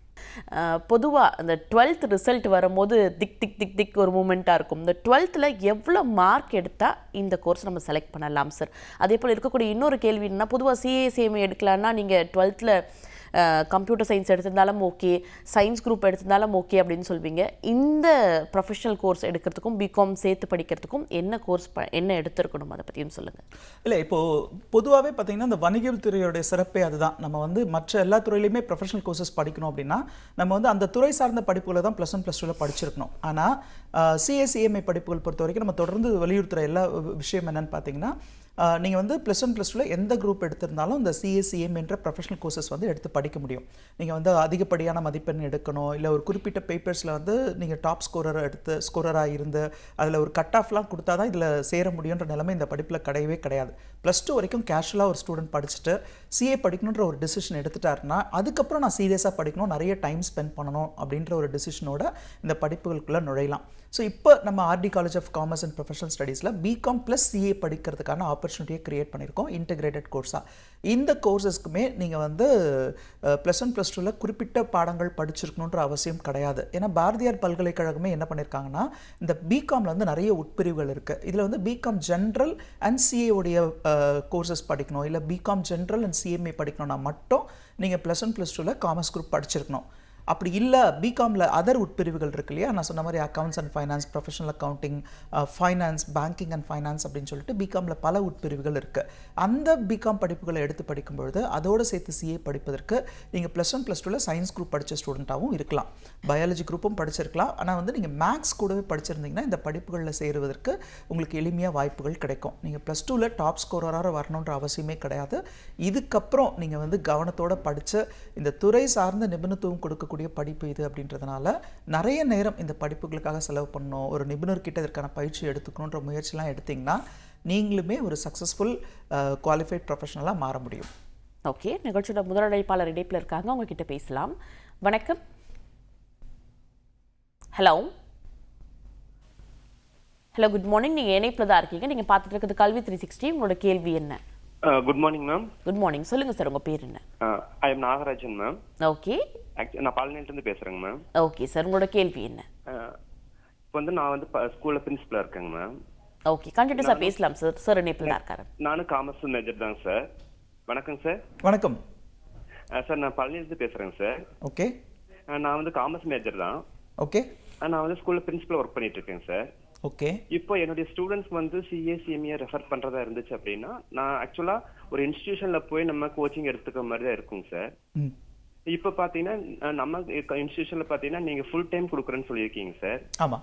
பொதுவாக இந்த 12th ரிசல்ட் வரும்போது திக் ஒரு மூமெண்ட்டாக இருக்கும். இந்த 12th எவ்வளோ மார்க் எடுத்தால் இந்த கோர்ஸ் நம்ம செலக்ட் பண்ணலாம் சார்? அதே போல் இருக்கக்கூடிய இன்னொரு கேள்வி என்னன்னா, பொதுவாக சிஏசிஎம்ஏ எடுக்கலான்னா நீங்கள் 12th கம்ப்யூட்டர் சயின்ஸ் எடுத்திருந்தாலும் ஓகே, சயின்ஸ் குரூப் எடுத்திருந்தாலும் ஓகே அப்படின்னு சொல்வீங்க. இந்த ப்ரொஃபஷனல் கோர்ஸ் எடுக்கிறதுக்கும் பிகாம் சேர்த்து படிக்கிறதுக்கும் என்ன கோர்ஸ் என்ன எடுத்துருக்கணும், அதை பற்றியும் சொல்லுங்கள். இல்லை, இப்போது பொதுவாகவே பார்த்தீங்கன்னா இந்த வணிகல் துறையோடைய சிறப்பே அதுதான். நம்ம வந்து மற்ற எல்லா துறையிலையுமே ப்ரொஃபஷனல் கோர்சஸ் படிக்கணும் அப்படின்னா நம்ம வந்து அந்த துறை சார்ந்த படிப்புகளை தான் +1 +2 படிச்சிருக்கணும். ஆனால் சிஏசிஎம்ஏ படிப்புகள் பொறுத்த வரைக்கும் நம்ம தொடர்ந்து வலியுறுத்துகிற எல்லா விஷயம் என்னென்னு பார்த்தீங்கன்னா, நீங்கள் வந்து +1 +2 எந்த குரூப் எடுத்திருந்தாலும் இந்த சிஏசிஎம் என்ற ப்ரொஃபஷனல் கோர்சஸ் வந்து எடுத்து படிக்க முடியும். நீங்கள் வந்து அதிகப்படியான மதிப்பெண் எடுக்கணும், இல்லை ஒரு குறிப்பிட்ட பேப்பர்ஸில் வந்து நீங்கள் டாப் ஸ்கோரராக இருந்து அதில் ஒரு கட் ஆஃப்லாம் கொடுத்தா தான் இதில் சேர முடியுன்ற நிலைமை இந்த படிப்பில் கிடையவே கிடையாது. +2 வரைக்கும் கேஷுவலாக ஒரு ஸ்டூடெண்ட் படிச்சுட்டு சிஏ படிக்கணுன்ற ஒரு டிசிஷன் எடுத்துட்டாருன்னா அதுக்கப்புறம் நான் சீரியஸாக படிக்கணும், நிறைய டைம் ஸ்பெண்ட் பண்ணணும் அப்படின்ற ஒரு டிசிஷனோட இந்த படிப்புகளுக்குள்ளே நுழையலாம். ஸோ இப்போ நம்ம R D college of commerce and professional ஸ்டடீஸில் பிகாம் ப்ளஸ் சிஏ படிக்கிறதுக்கான ஆப்பர்ச்சுனிட்டியை கிரியேட் பண்ணியிருக்கோம், இன்டெகிரேட்டட் கோர்ஸாக. இந்த கோர்சஸ்க்குமே நீங்கள் வந்து +1 +2 குறிப்பிட்ட பாடங்கள் படிச்சிருக்கணுன்ற அவசியம் கிடையாது. ஏன்னா பாரதியார் பல்கலைக்கழகமே என்ன பண்ணியிருக்காங்கன்னா, இந்த பிகாமில் வந்து நிறைய உட்பிரிவுகள் இருக்குது. இதில் வந்து பிகாம் ஜென்ரல் அண்ட் சிஏ உடைய கோர்சஸ் படிக்கணும், இல்லை பிகாம் ஜென்ரல் அண்ட் சிஎம்ஏ படிக்கணும்னா மட்டும் நீங்கள் +1 +2 காமர்ஸ் குரூப் படிச்சிருக்கணும். அப்படி இல்லை, பிகாமில் அதர் உட்பிரிவுகள் இருக்கு இல்லையா, நான் சொன்ன மாதிரி accounts and finance, professional accounting, finance, banking and finance அப்படின்னு சொல்லிட்டு பிகாமில் பல உட்பிரிவுகள் இருக்குது. அந்த பிகாம் படிப்புகளை எடுத்து படிக்கும்பொழுது அதோடு சேர்த்து சிஏ படிப்பதற்கு நீங்கள் +1 +2 சயின்ஸ் குரூப் படித்த ஸ்டூடெண்ட்டாகவும் இருக்கலாம், பயாலஜி குரூப்பும் படிச்சிருக்கலாம். ஆனால் வந்து நீங்கள் மேக்ஸ் கூடவே படிச்சிருந்தீங்கன்னா இந்த படிப்புகளில் சேருவதற்கு உங்களுக்கு எளிமையாக வாய்ப்புகள் கிடைக்கும். நீங்கள் +2 டாப் ஸ்கோரராக வரணுன்ற அவசியமே கிடையாது. இதுக்கப்புறம் நீங்கள் வந்து கவனத்தோடு படித்து இந்த துறை சார்ந்த நிபுணத்துவம் கொடுக்கக்கூடிய படிப்பு இது அப்படின்றதுனால நிறைய நேரம் இந்த படிப்புகளுக்காக செலவு பண்ணணும், ஒரு நிபுணர்கிட்ட இதற்கான பயிற்சி எடுத்துக்கணுன்ற முயற்சிலாம் எடுத்திங்கன்னா நீங்களுமே ஒரு சக்ஸஸ்ஃபுல் குவாலிஃபைட் ப்ரொஃபஷனலாக மாற முடியும். ஓகே, நிகழ்ச்சியோட முதல் அழைப்பாளர் இணைப்பில் இருக்காங்க, உங்ககிட்ட பேசலாம். வணக்கம். Hello hello good morning. நீங்கள் இணைப்பில் தான் இருக்கீங்க, நீங்கள் பார்த்துட்டு இருக்கிறது கல்வி 360. உங்களோட கேள்வி என்ன? Good morning ma'am. Good morning, சொல்லுங்க சார், உங்க பேர் என்ன? I am Nagarajan ma'am. Okay, நான் பாலனிலிருந்து பேசுறேங்க மேம். ஓகே சார், உங்களோட கேள்வி என்ன? இப்போ வந்து நான் வந்து ஸ்கூல்ல பிரின்சிபலா இருக்கேங்க மேம். ஓகே, கண்டினியூஸா பேசலாம் சார். சார் இணைப்பில் தான் இருக்காரு. நானும் காமர்ஸ் மேஜர் தாங்க சார். வணக்கம் சார். வணக்கம் சார், நான் பழனியிலிருந்து பேசுறேங்க சார். ஓகே, நான் வந்து காமர்ஸ் மேஜர் தான். ஓகே, நான் வந்து ஸ்கூல்ல பிரின்சிபலா ஒர்க் பண்ணிட்டு இருக்கேன் சார். ஓகே. இப்போ என்னுடைய ஸ்டூடெண்ட்ஸ் வந்து சிஏசிஎம்ஏ ரெஃபர் பண்றதா இருந்துச்சு அப்படின்னா நான் ஆக்சுவலா ஒரு இன்ஸ்டிடியூஷன்ல போய் நம்ம கோச்சிங் எடுத்துக்கிற மாதிரி தான் இருக்குங்க சார். இப்போ பாத்தீங்கன்னா நம்ம இன்ஸ்டிடியூஷன்ல பாத்தீங்கன்னா நீங்க ஃபுல் டைம் கொடுக்குறேன்னு சொல்லியிருக்கீங்க சார். ஆமா.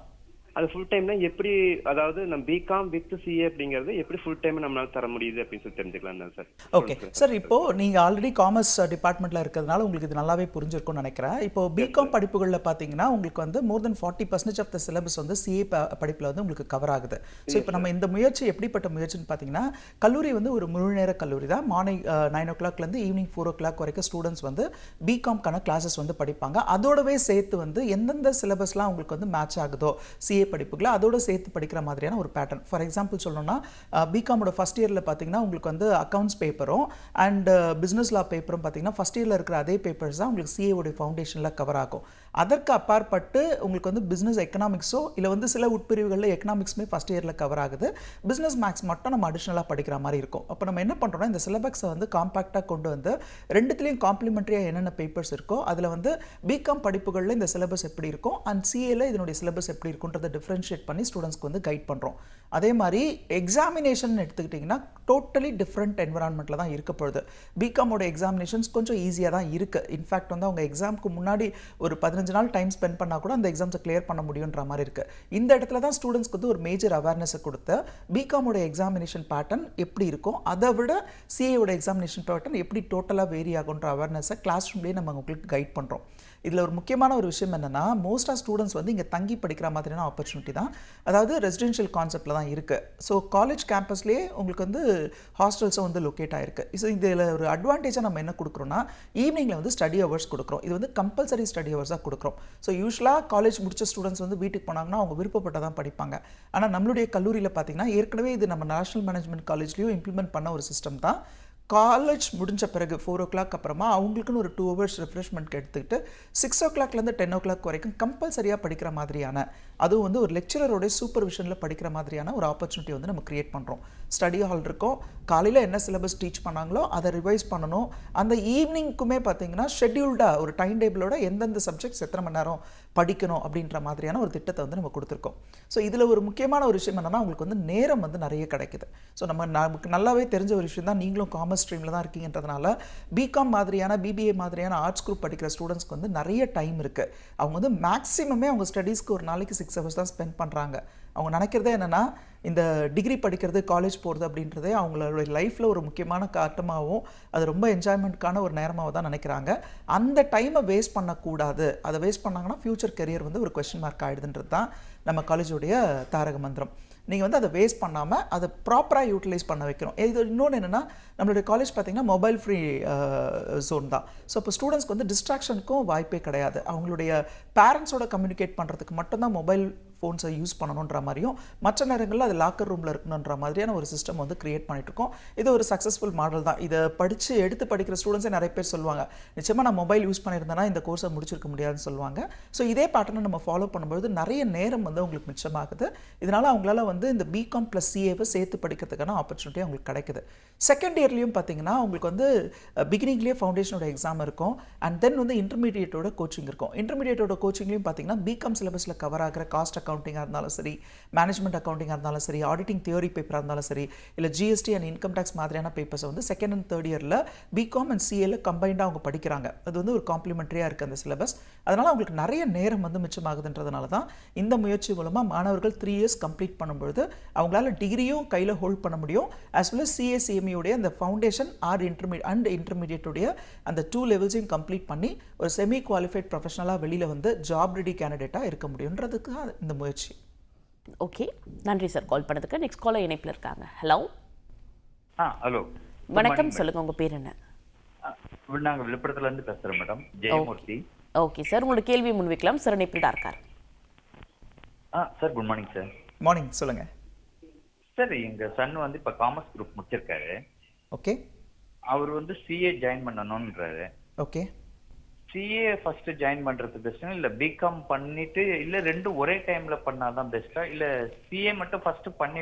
அது ஃபுல் டைம்னா எப்படி, அதாவது நம்ம பிகாம் வித் சிஏ அப்படிங்கிறது எப்படி ஃபுல் டைம் நம்மளால தர முடியுது அப்படின்னு சொல்லி தெரிஞ்சுக்கலாம் தான் சார். ஓகே சார், இப்போ நீங்க ஆல்ரெடி காமர்ஸ் டிபார்ட்மெண்ட்ல இருக்கிறதுனால உங்களுக்கு இது நல்லாவே புரிஞ்சிருக்கும்னு நினைக்கிறேன். இப்போ பிகாம் படிப்புகளில் பார்த்தீங்கன்னா உங்களுக்கு வந்து மோர் தென் 40% ஆஃப் த சிலபஸ் வந்து சிஏ படிப்பில் வந்து உங்களுக்கு கவர் ஆகுது. ஸோ இப்போ நம்ம இந்த முயற்சி எப்படிப்பட்ட முயற்சின்னு பார்த்தீங்கன்னா, கல்லூரி வந்து ஒரு முழு நேர கல்லூரி தான். மார்னிங் 9 o'clockலேருந்து ஈவினிங் 4 o'clock வரைக்கும் ஸ்டூடெண்ட்ஸ் வந்து பிகாம்க்கான கிளாஸஸ் வந்து படிப்பாங்க. அதோடவே சேர்த்து வந்து எந்தெந்த சிலபஸ்லாம் உங்களுக்கு வந்து மேட்ச் ஆகுதோ சிஏ படிப்புகளை அதோட சேர்த்து படிக்கிற மாதிரியான ஒரு பேட்டர்ன். ஃபார் எக்ஸாம்பிள் சொல்லணும்னா பிகாமோட ஃபர்ஸ்ட் இயரில் பார்த்தீங்கன்னா உங்களுக்கு வந்து அக்கௌண்ட்ஸ் பேப்பரும் அண்ட் பிஸ்னஸ் லா பேப்பரும் பார்த்தீங்கன்னா ஃபர்ஸ்ட் இயரில் இருக்கிற அதே பேப்பர்ஸ் தான் உங்களுக்கு சிஏவோட ஃபவுண்டேஷனில் கவர் ஆகும். அதற்கு அப்பாற்பட்டு உங்களுக்கு வந்து பிஸ்னஸ் எக்கனாமிக்ஸோ இல்லை வந்து சில உட்பிரிவுகளில் எக்கனாமிக்ஸுமே ஃபர்ஸ்ட் இயரில் கவர் ஆகுது. பிஸ்னஸ் மேக்ஸ் மட்டும் நம்ம அடிஷ்னலாக படிக்கிற மாதிரி இருக்கும். அப்போ நம்ம என்ன பண்ணுறோம்னா இந்த சிலபஸை வந்து காம்பாக்டாக கொண்டு வந்து ரெண்டுத்துலேயும் காம்ப்ளிமெண்ட்ரியாக என்னென்ன பேப்பர்ஸ் இருக்கோ அதில் வந்து பிகாம் படிப்புகளில் இந்த சிலபஸ் எப்படி இருக்கும் அண்ட் சிஏல இதனுடைய சிலபஸ் எப்படி இருக்குன்றதை டிஃப்ரென்ஷியேட் பண்ணி ஸ்டூடெண்ட்ஸ்க்கு வந்து கைட் பண்ணுறோம். அதே மாதிரி எக்ஸாமினேஷன் எடுத்துக்கிட்டிங்கன்னா டோட்டலி டிஃப்ரெண்ட் என்விரான்மெண்ட்டில் தான் இருக்க போகுது. பிகாமோட எக்ஸாமினேஷன்ஸ் கொஞ்சம் ஈஸியாக தான் இருக்குது. இன்ஃபேக்ட் வந்து அவங்க எக்ஸாமுக்கு முன்னாடி ஒரு 15 நாள் டைம் ஸ்பெண்ட் பண்ணால் கூட அந்த எக்ஸாம்ஸை கிளியர் பண்ண முடியுன்ற மாதிரி இருக்குது. இந்த இடத்துல தான் ஸ்டூடெண்ட்ஸ்க்கு வந்து ஒரு மேஜர் அவேர்னஸை கொடுத்து பிகாமோட எக்ஸாமினேஷன் பேட்டர்ன் எப்படி இருக்கும், அதை விட சிஏவோட எக்ஸாமினேஷன் பேட்டர்ன் எப்படி டோட்டலாக வேரி ஆகுன்ற அவேர்னஸை கிளாஸ் ரூம்லேயே நம்ம உங்களுக்கு கைட் பண்ணுறோம். இதில் ஒரு முக்கியமான ஒரு விஷயம் என்னென்னா, மோஸ்ட் ஆஃப் ஸ்டூடெண்ட்ஸ் வந்து இங்கே தங்கி படிக்கிற மாதிரியான ஆப்பர்ச்சுனிட்டி தான், அதாவது ரெசிடென்ஷியல் கான்செப்டில் தான் இருக்குது. ஸோ காலேஜ் கேம்பஸ்லேயே உங்களுக்கு வந்து ஹாஸ்டல்ஸும் வந்து லொக்கேட் ஆகிருக்கு. ஸோ இதில் ஒரு அட்வான்டேஜாக நம்ம என்ன கொடுக்குறோன்னா, ஈவினிங்கில் வந்து ஸ்டடி ஹவர்ஸ் கொடுக்குறோம். இது வந்து கம்பல்சரி ஸ்டடி ஹவர்ஸாக கொடுக்குறோம். ஸோ யூஸ்வலாக காலேஜ் முடிச்ச ஸ்டூடெண்ட்ஸ் வந்து வீட்டுக்கு போனாங்கன்னா அவங்க விருப்பப்பட்டதான் படிப்பாங்க. ஆனால் நம்மளுடைய கல்லூரியில் பார்த்தீங்கன்னா ஏற்கனவே இது நம்ம நேஷனல் மேனேஜ்மெண்ட் காலேஜ்லேயும் இம்ப்ளிமெண்ட் பண்ண ஒரு சிஸ்டம் தான். காலேஜ் முடிஞ்ச பிறகு 4 o'clock அப்புறமா அவங்களுக்குன்னு ஒரு 2 hours ரெஃப்ரெஷ்மெண்ட் எடுத்துக்கிட்டு 6 o'clockலேருந்து 10 o'clock வரைக்கும் கம்பல்சரியாக படிக்கிற மாதிரியான, அதுவும் வந்து ஒரு லெக்சரரோட சூப்பர்விஷனில் படிக்கிற மாதிரியான ஒரு ஆப்பர்ச்சுனிட்டி வந்து நம்ம கிரியேட் பண்ணுறோம். ஸ்டடி ஹால் இருக்கும். காலையில் என்ன சிலபஸ் டீச் பண்ணாங்களோ அதை ரிவைஸ் பண்ணணும். அந்த ஈவினிங்க்குமே பார்த்தீங்கன்னா ஷெட்யூல்டாக ஒரு டைம் டேபிளோட எந்தெந்த சப்ஜெக்ட்ஸ் எத்தனை மணி நேரம் படிக்கணும் அப்படின்ற மாதிரியான ஒரு திட்டத்தை வந்து நம்ம கொடுத்துருக்கோம். ஸோ இதில் ஒரு முக்கியமான ஒரு விஷயம் என்னென்னா, உங்களுக்கு வந்து நேரம் வந்து நிறைய கிடைக்குது. ஸோ நமக்கு நல்லாவே தெரிஞ்ச ஒரு விஷயம் தான், நீங்களும் காமர்ஸ் ஸ்ட்ரீமில் தான் இருக்கீங்கன்றதுனால பிகாம் மாதிரியான பிபிஏ மாதிரியான ஆர்ட்ஸ் குரூப் படிக்கிற ஸ்டூடெண்ட்ஸ்க்கு வந்து நிறைய டைம் இருக்குது. அவங்க வந்து மேக்ஸிமமே அவங்க ஸ்டடீஸ்க்கு ஒரு நாளைக்கு 6 hours தான் ஸ்பெண்ட் பண்ணுறாங்க. அவங்க நினைக்கிறதே என்னென்னா, இந்த டிகிரி படிக்கிறது, காலேஜ் போகிறது அப்படின்றதே அவங்களோட லைஃப்பில் ஒரு முக்கியமான கட்டமாகவும் அது ரொம்ப என்ஜாய்மெண்ட்கான ஒரு நேரமாக தான் நினைக்கிறாங்க. அந்த டைமை வேஸ்ட் பண்ணக்கூடாது. அதை வேஸ்ட் பண்ணாங்கன்னா ஃப்யூச்சர் கெரியர் வந்து ஒரு கொஸ்டின் மார்க் ஆகிடுதுன்றது தான் நம்ம காலேஜோடைய தாரக மந்திரம். நீங்கள் வந்து அதை வேஸ்ட் பண்ணாமல் அதை ப்ராப்பராக யூட்டிலைஸ் பண்ண வைக்கணும். இது இன்னொன்று என்னென்னா, நம்மளுடைய காலேஜ் பார்த்திங்கன்னா மொபைல் ஃப்ரீ ஜோன் தான். ஸோ இப்போ ஸ்டூடெண்ட்ஸ்க்கு வந்து டிஸ்ட்ராக்ஷனுக்கும் வாய்ப்பே கிடையாது. அவங்களுடைய பேரண்ட்ஸோட கம்யூனிகேட் பண்ணுறதுக்கு மட்டும்தான் மொபைல் ஃபோன்ஸை யூஸ் பண்ணணுன்ற மாதிரியும், மற்ற நேரங்களில் அது லாக்கர் ரூமில் இருக்கணுன்ற மாதிரியான ஒரு சிஸ்டம் வந்து கிரியேட் பண்ணிட்டுருக்கோம். இது ஒரு சக்ஸஸ்ஃபுல் மாடல் தான். இதை எடுத்து படிக்கிற ஸ்டூடெண்ட்ஸே நிறைய பேர் சொல்லுவாங்க, நிச்சயமாக நான் மொபைல் யூஸ் பண்ணியிருந்தேன்னா இந்த கோர்ஸை முடிச்சிருக்க முடியாதுன்னு சொல்லுவாங்க. ஸோ இதே பேட்டர்னை நம்ம ஃபாலோ பண்ணும்போது நிறைய நேரம் வந்து உங்களுக்கு மிச்சமாகுது. இதனால் அவங்களால வந்து இந்த பிகாம் ப்ளஸ் சிஏவை சேர்த்து படிக்கிறதுக்கான ஆப்பர்ச்சுனிட்டி அவங்களுக்கு கிடைக்குது. செகண்ட் இயர்லேயும் பார்த்தீங்கன்னா உங்களுக்கு வந்து பிகினிங்லேயே ஃபவுண்டேஷனோட எக்ஸாம் இருக்கும் அண்ட் தென் வந்து இன்டர்மீடியேட்டோட கோச்சிங் இருக்கும். இன்டர்மீடியேட்டோட கோச்சிங்லேயும் பார்த்தீங்கன்னா பிகாம் சிலபஸில் கவர் ஆகிற காஸ்ட் அக்கௌண்டிங்காக இருந்தாலும் சரி, மேனேஜ்மெண்ட் அக்கௌண்டிங்காக இருந்தாலும் சரி, ஆடிட்டிங் தியரி பேப்பராக இருந்தாலும் சரி, இல்லை ஜிஎஸ்டி அண்ட் இன்கம் டேக்ஸ் மாதிரியான பேப்பர்ஸை வந்து செகண்ட் அண்ட் தேர்ட் இயரில் பிகாம் அண்ட் சிஏல கம்பைண்டாக அவங்க படிக்கிறாங்க. அது வந்து ஒரு காம்ப்ளிமெண்ட்ரியாக இருக்குது அந்த சிலபஸ். அதனால் அவங்களுக்கு நிறைய நேரம் வந்து மிச்சமாகுதுன்றதுனால தான் இந்த முயற்சி மூலமாக மாணவர்கள் 3 years கம்ப்ளீட் பண்ணும்பொழுது அவங்களால டிகிரியும் கையில் ஹோல்ட் பண்ண முடியும். ஆஸ் வெல் as சிஏசிஎம்இயோடைய அந்த ஃபவுண்டேஷன் இன்டர்மீடியேட்டுடைய அந்த 2 levelsையும் கம்ப்ளீட் பண்ணி ஒரு செமி குவாலிஃபைட் ப்ரொஃபஷனலாக வெளியில் வந்து ஜாப் ரெடி கேண்டிடேட்டாக இருக்க முடியுன்றதுக்கு தான் இந்த முயற்சி. ஓகே, நன்றி சார் கால் பண்ணதுக்கு. நெக்ஸ்ட் காலர் இணைப்பில் இருக்காங்க. ஹலோ. ஹலோ, வணக்கம், சொல்லுங்க உங்க பேர் என்ன? நாங்க விழுப்புரத்துல இருந்து பேசுறோம் மேடம், ஜெயமூர்த்தி. ஓகே சார், உங்களோட கேள்வி முன்வைக்கலாம். சார் இணைப்பில் தான் இருக்கார். Sir good morning sir. Morning, சொல்லுங்க சார். எங்க சன் வந்து இப்ப காமர்ஸ் குரூப் முடிச்சிருக்காரு. ஓகே. அவர் வந்து சிஏ ஜாயின் பண்ணணும்ன்றாரு. ஓகே. சிஏ ஃபர்ஸ்ட் ஜாயின் பண்றது பெஸ்ட்டா இல்ல பிகாம் பண்ணிட்டு, இல்ல ரெண்டும் ஒரே டைம்ல பண்ணாதான் பெஸ்ட்டா, இல்ல சிஏ மட்டும் ஃபர்ஸ்ட்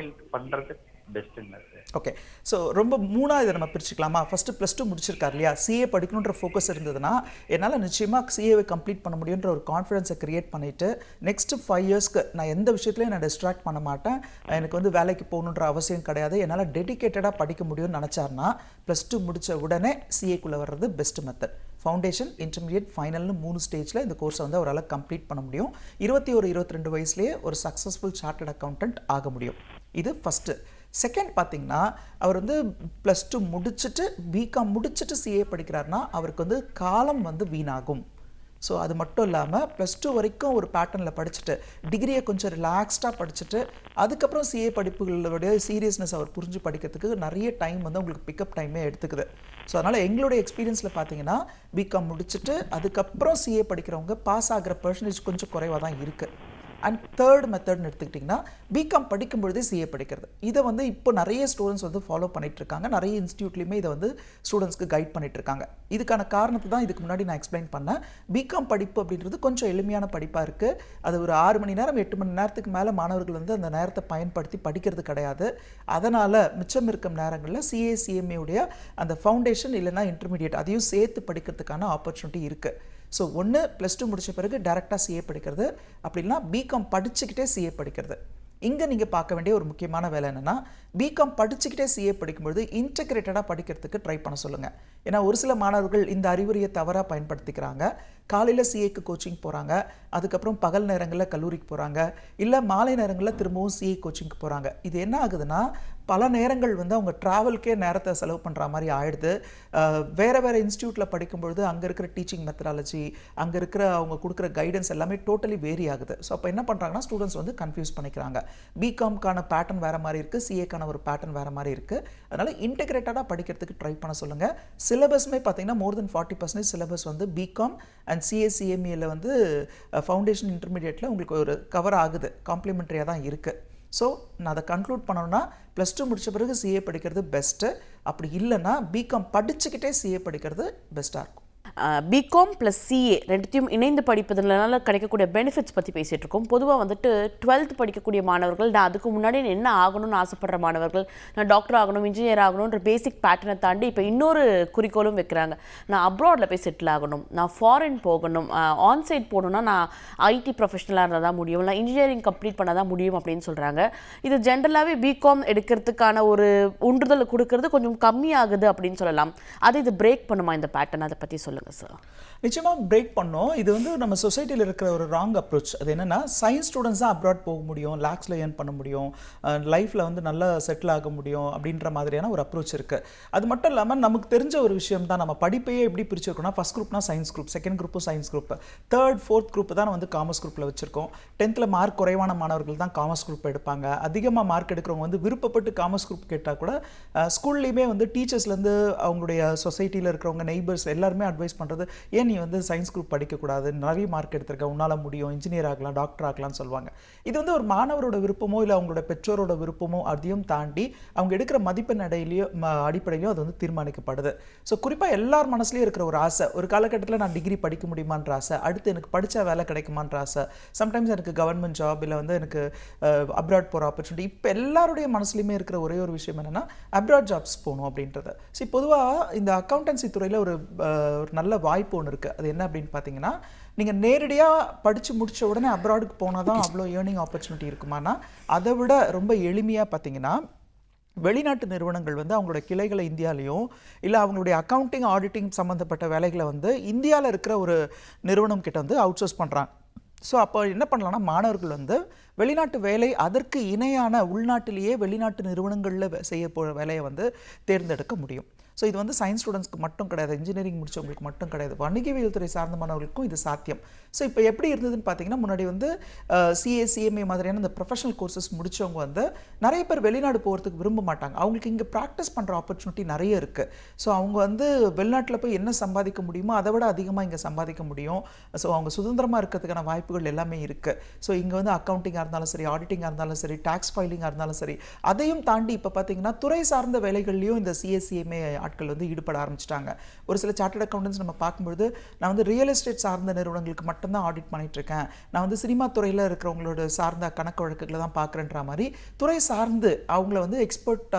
பண்றது பெஸ்ட்டுங்க சார். ஓகே, ஸோ ரொம்ப மூணாக இதை நம்ம பிரிச்சுக்கலாமா? ஃபஸ்ட்டு +2 முடிச்சிருக்கார் இல்லையா, சிஏ படிக்கணுன்ற ஃபோக்கஸ் இருந்ததுன்னா என்னால் நிச்சயமாக சிஏவை கம்ப்ளீட் பண்ண முடியுன்ற ஒரு கான்ஃபிடன்ஸை க்ரியேட் பண்ணிவிட்டு நெக்ஸ்ட்டு 5 இயர்ஸ்க்கு நான் எந்த விஷயத்துலையும் நான் டிஸ்ட்ராக்ட் பண்ண மாட்டேன், எனக்கு வந்து வேலைக்கு போகணுன்ற அவசியம் கிடையாது, என்னால் டெடிக்கேட்டடாக படிக்க முடியும்னு நினச்சார்னா +2 முடித்த உடனே சிஏக்குள்ளே வர்றது பெஸ்ட் மெத்தட். ஃபவுண்டேஷன், இன்டர்மீடியட், ஃபைனல்னு 3 ஸ்டேஜில் இந்த கோர்ஸை வந்து அவரால் கம்ப்ளீட் பண்ண முடியும். 21-22 வயசுலேயே ஒரு சக்ஸஸ்ஃபுல் சார்ட்டர்ட் அக்கௌண்டன்ட் ஆக முடியும். இது ஃபஸ்ட்டு. செகண்ட் பார்த்தீங்கன்னா, அவர் வந்து +2 முடிச்சுட்டு பிகாம் முடிச்சுட்டு சிஏ படிக்கிறாருன்னா அவருக்கு வந்து காலம் வந்து வீணாகும். ஸோ அது மட்டும் இல்லாமல் +2 வரைக்கும் ஒரு பேட்டர்னில் படிச்சுட்டு டிகிரியை கொஞ்சம் ரிலாக்ஸ்டாக படிச்சுட்டு அதுக்கப்புறம் சிஏ படிப்புகளுடைய சீரியஸ்னஸ் அவர் புரிஞ்சு படிக்கிறதுக்கு நிறைய டைம் வந்து உங்களுக்கு பிக்கப் டைமே எடுத்துக்குது. ஸோ அதனால் எங்களுடைய எக்ஸ்பீரியன்ஸில் பார்த்தீங்கன்னா பிகாம் முடிச்சுட்டு அதுக்கப்புறம் சிஏ படிக்கிறவங்க பாஸ் ஆகிற பர்சன்டேஜ் கொஞ்சம் குறைவாக தான் இருக்குது. அண்ட் தேர்ட் மெத்தட்னு எடுத்துக்கிட்டிங்கன்னா பிகாம் படிக்கும்பொழுதே சிஏ படிக்கிறது. இதை வந்து இப்போ நிறைய ஸ்டூடெண்ட்ஸ் வந்து ஃபாலோ பண்ணிகிட்ருக்காங்க, நிறைய இன்ஸ்டியூட்லேயுமே இதை வந்து ஸ்டூடெண்ட்ஸ்க்கு கைட் பண்ணிகிட்ருக்காங்க. இதுக்கான காரணத்தை தான் இதுக்கு முன்னாடி நான் எக்ஸ்பிளைன் பண்ணேன். பிகாம் படிப்பு அப்படின்றது கொஞ்சம் எளிமையான படிப்பாக இருக்குது. அது ஒரு 6 மணி நேரம் 8 மணி நேரத்துக்கு மேலே மாணவர்கள் வந்து அந்த நேரத்தை பயன்படுத்தி படிக்கிறது கிடையாது. அதனால் மிச்சம் இருக்கும் நேரங்களில் சிஏ சிஎம்ஏவுடைய அந்த ஃபவுண்டேஷன் இல்லைனா இன்டர்மீடியட் அதையும் சேர்த்து படிக்கிறதுக்கான ஆப்பர்ச்சுனிட்டி இருக்குது. ஸோ ஒன்று +2 முடித்த பிறகு டேரெக்டாக சிஏ படிக்கிறது, அப்படின்னா பிகாம் படிச்சுக்கிட்டே சிஏ படிக்கிறது. இங்கே நீங்கள் பார்க்க வேண்டிய ஒரு முக்கியமான வேலை என்னென்னா, பிகாம் படிச்சுக்கிட்டே சிஏ படிக்கும்பொழுது இன்டெகிரேட்டடாக படிக்கிறதுக்கு ட்ரை பண்ண சொல்லுங்கள். ஏன்னா ஒரு சில மாணவர்கள் இந்த அறிவுரையை தவறாக பயன்படுத்திக்கிறாங்க. காலையில் சிஏக்கு கோச்சிங் போகிறாங்க, அதுக்கப்புறம் பகல் நேரங்களில் கல்லூரிக்கு போகிறாங்க, இல்லை மாலை நேரங்களில் திரும்பவும் சிஏ கோச்சிங்க்கு போகிறாங்க. இது என்ன ஆகுதுன்னா, பல நேரங்கள் வந்து அவங்க ட்ராவல்க்கே நேரத்தை செலவு பண்ணுற மாதிரி ஆயிடுது. வேறு இன்ஸ்டியூட்டில் படிக்கும்பொழுது அங்கே இருக்கிற டீச்சிங் மெத்தடாலஜி, அங்கே இருக்கிற அவங்க கொடுக்குற கைடன்ஸ் எல்லாமே டோட்டலி வேரி ஆகுது. ஸோ அப்போ என்ன பண்ணுறாங்கன்னா ஸ்டூடெண்ட்ஸ் வந்து கன்ஃபியூஸ் பண்ணிக்கிறாங்க. பிகாம்க்கான பேட்டர்ன் வேறு மாதிரி இருக்குது, சிஏக்கான ஒரு பேட்டர்ன் வேறு மாதிரி இருக்குது. அதனால் இன்டெகிரேட்டடாக படிக்கிறதுக்கு ட்ரை பண்ண சொல்லுங்கள். சிலபஸ்மே பார்த்தீங்கன்னா more than 40% சிலபஸ் வந்து பிகாம் அண்ட் சிஏசிஎம்ஏல வந்து ஃபவுண்டேஷன் இன்டர்மீடியட்டில் உங்களுக்கு ஒரு கவர் ஆகுது, காம்ப்ளிமெண்ட்ரியாக தான் இருக்குது. ஸோ நான் அதை கன்க்ளூட் பண்ணணும்னா +2 முடித்த பிறகு சிஏ படிக்கிறது பெஸ்ட்டு. அப்படி இல்லைன்னா பிகாம் படிச்சுக்கிட்டே சிஏ படிக்கிறது பெஸ்ட்டாக இருக்கும். பிகாம் ப்ளஸ் சிஏ ரெண்டுத்தையும் இணைந்து படிப்பதனால கிடைக்கக்கூடிய பெனிஃபிட்ஸ் பற்றி பேசிகிட்டு இருக்கோம். பொதுவாக வந்துட்டு 12th படிக்கக்கூடிய மாணவர்கள், நான் அதுக்கு முன்னாடி என்ன ஆகணும்னு ஆசைப்படுற மாணவர்கள், நான் டாக்டர் ஆகணும், இன்ஜினியர் ஆகணுன்ற பேசிக் பேட்டர்னை தாண்டி இப்போ இன்னொரு குறிக்கோளும் வைக்கிறாங்க. நான் அப்ராடில் போய் செட்டில் ஆகணும், நான் ஃபாரின் போகணும், ஆன்சைட் போகணுன்னா நான் ஐடி ப்ரொஃபஷனலாக இருந்தால் தான் முடியும், நான் இன்ஜினியரிங் கம்ப்ளீட் பண்ணால் தான் முடியும் அப்படின்னு சொல்கிறாங்க. இது ஜென்ரலாகவே பிகாம் எடுக்கிறதுக்கான ஒரு உண்டுதல் கொடுக்கறது கொஞ்சம் கம்மியாகுது அப்படின்னு சொல்லலாம். அது இது பிரேக் பண்ணுமா இந்த பேட்டர்ன்? அதை பற்றி சொல்லுங்கள் சார். நிச்சயமாக பிரேக் பண்ணோம். இது வந்து நம்ம சொசைட்டியில் இருக்கிற ஒரு ராங் அப்ரோச். அது என்னென்னா, சயின்ஸ் ஸ்டூடெண்ட்ஸ் தான் அப்ராட் போக முடியும், லேக்ஸில் ஏர்ன் பண்ண முடியும், லைஃப்பில் வந்து நல்லா செட்டில் ஆக முடியும் அப்படின்ற மாதிரியான ஒரு அப்ரோச் இருக்குது. அது மட்டும் இல்லாமல் நமக்கு தெரிஞ்ச ஒரு விஷயம் தான், நம்ம படிப்பையே எப்படி பிரிச்சிருக்கோம்னா, ஃபஸ்ட் குரூப்னா சயின்ஸ் குரூப், செகண்ட் குரூப்பும் science group, third fourth group தான் வந்து காமர்ஸ் குரூப்பில் வச்சுருக்கோம். 10th மார்க் குறைவான மாணவர்கள் தான் காமர்ஸ் குரூப் எடுப்பாங்க. அதிகமாக மார்க் எடுக்கிறவங்க வந்து விருப்பப்பட்டு காமர்ஸ் குரூப் கேட்டால் கூட ஸ்கூல்லையுமே வந்து டீச்சர்ஸ்லேருந்து அவங்களுடைய சொசைட்டியில் இருக்கிறவங்க நெய்பர்ஸ் எல்லாருமே அட்வைஸ் பண்ணுறது, ஏன் நீ வந்து சயின்ஸ் குரூப் படிக்கக்கூடாது, நிறைய மார்க் எடுத்திருக்க, உன்னால் முடியும், இன்ஜினியர் ஆகலாம், டாக்டர் ஆகலாம்னு சொல்லுவாங்க. இது வந்து ஒரு மாணவரோட விருப்பமோ இல்லை அவங்களோட பெற்றோரோட விருப்பமோ அதையும் தாண்டி அவங்க எடுக்கிற மதிப்பெண் அடிப்படையிலையும் அது வந்து தீர்மானிக்கப்படுது. ஸோ குறிப்பாக எல்லார் மனசுலேயும் இருக்கிற ஒரு ஆசை, ஒரு காலகட்டத்தில் நான் டிகிரி படிக்க முடியுமான்ற ஆசை, அடுத்து எனக்கு படித்த வேலை கிடைக்குமான்ற ஆசை, சம்டைம்ஸ் எனக்கு கவர்மெண்ட் ஜாப் இல்லை வந்து எனக்கு அப்ராட் போகிற ஆப்பர்ச்சுனிட்டி. இப்போ எல்லாருடைய மனசுலையுமே இருக்கிற ஒரே ஒரு விஷயம் என்னென்னா அப்ராட் ஜாப்ஸ் போகணும் அப்படின்றது. ஸோ பொதுவாக இந்த அக்கௌண்டன்சி துறையில் ஒரு நல்ல வாய்ப்பு ஒன்று இருக்குது. அது என்ன அப்படின்னு பார்த்தீங்கன்னா, நீங்கள் நேரடியாக படித்து முடித்த உடனே அப்ராடுக்கு போனால் தான் அவ்வளோ ஏர்னிங் ஆப்பர்ச்சுனிட்டி இருக்குமானா, அதை விட ரொம்ப எளிமையாக பார்த்தீங்கன்னா, வெளிநாட்டு நிறுவனங்கள் வந்து அவங்களோட கிளைகளை இந்தியாலையும் இல்லை அவங்களுடைய அக்கௌண்டிங் ஆடிட்டிங் சம்மந்தப்பட்ட வேலைகளை வந்து இந்தியாவில் இருக்கிற ஒரு நிறுவனம் கிட்ட வந்து அவுட் சோர்ஸ் பண்ணுறாங்க. ஸோ அப்போ என்ன பண்ணலாம்னா, மாணவர்கள் வந்து வெளிநாட்டு வேலை அதற்கு இணையான உள்நாட்டிலேயே வெளிநாட்டு நிறுவனங்களில் செய்ய போகிற வேலையை வந்து தேர்ந்தெடுக்க முடியும். ஸோ இது வந்து சயின்ஸ் ஸ்டூடெண்ட்ஸ்க்கு மட்டும் கிடையாது, இன்ஜினியரிங் முடிச்சவங்களுக்கு மட்டும் கிடையாது, வணிகவியல் துறை சார்ந்த மாணவர்களுக்கும் இது சாத்தியம். ஸோ இப்போ எப்படி இருந்ததுன்னு பார்த்தீங்கன்னா, முன்னாடி வந்து சிஏ சிஎம்ஏ மாதிரியான இந்த ப்ரொஃபஷனல் கோர்சஸ் முடித்தவங்க வந்து நிறைய பேர் வெளிநாடு போகிறதுக்கு விரும்ப மாட்டாங்க. அவங்களுக்கு இங்கே ப்ராக்டிஸ் பண்ணுற ஆப்பர்ச்சுனிட்டி நிறைய இருக்குது. ஸோ அவங்க வந்து வெளிநாட்டில் போய் என்ன சம்பாதிக்க முடியுமோ அதை விட அதிகமாக இங்கே சம்பாதிக்க முடியும். ஸோ அவங்க சுதந்திரமாக இருக்கிறதுக்கான வாய்ப்புகள் எல்லாமே இருக்குது. ஸோ இங்கே வந்து அக்கௌண்டிங்காக இருந்தாலும் சரி, ஆடிட்டிங்காக இருந்தாலும் சரி, டாக்ஸ் ஃபைலிங்காக இருந்தாலும் சரி, அதையும் தாண்டி இப்போ பார்த்தீங்கன்னா துறை சார்ந்த வேலைகள்லையும் இந்த சிஎஸ்சிஎம்ஏ ஆட்கள் வந்து ஈடுபட ஆரம்பிச்சிட்டாங்க. ஒரு சில சார்ட்டர்ட் அக்கௌண்டன்ஸ் நம்ம பார்க்கும்பொழுது, நான் வந்து ரியல் எஸ்டேட் சார்ந்த நிறுவனங்களுக்கு மட்டும்தான் ஆடிட் பண்ணிட்டு இருக்கேன், நான் வந்து சினிமா துறையில் இருக்கிறவங்களோட சார்ந்த கணக்கு வழக்குகளை தான் பார்க்குறேன்ற மாதிரி துறை சார்ந்து அவங்கள வந்து எக்ஸ்பர்ட்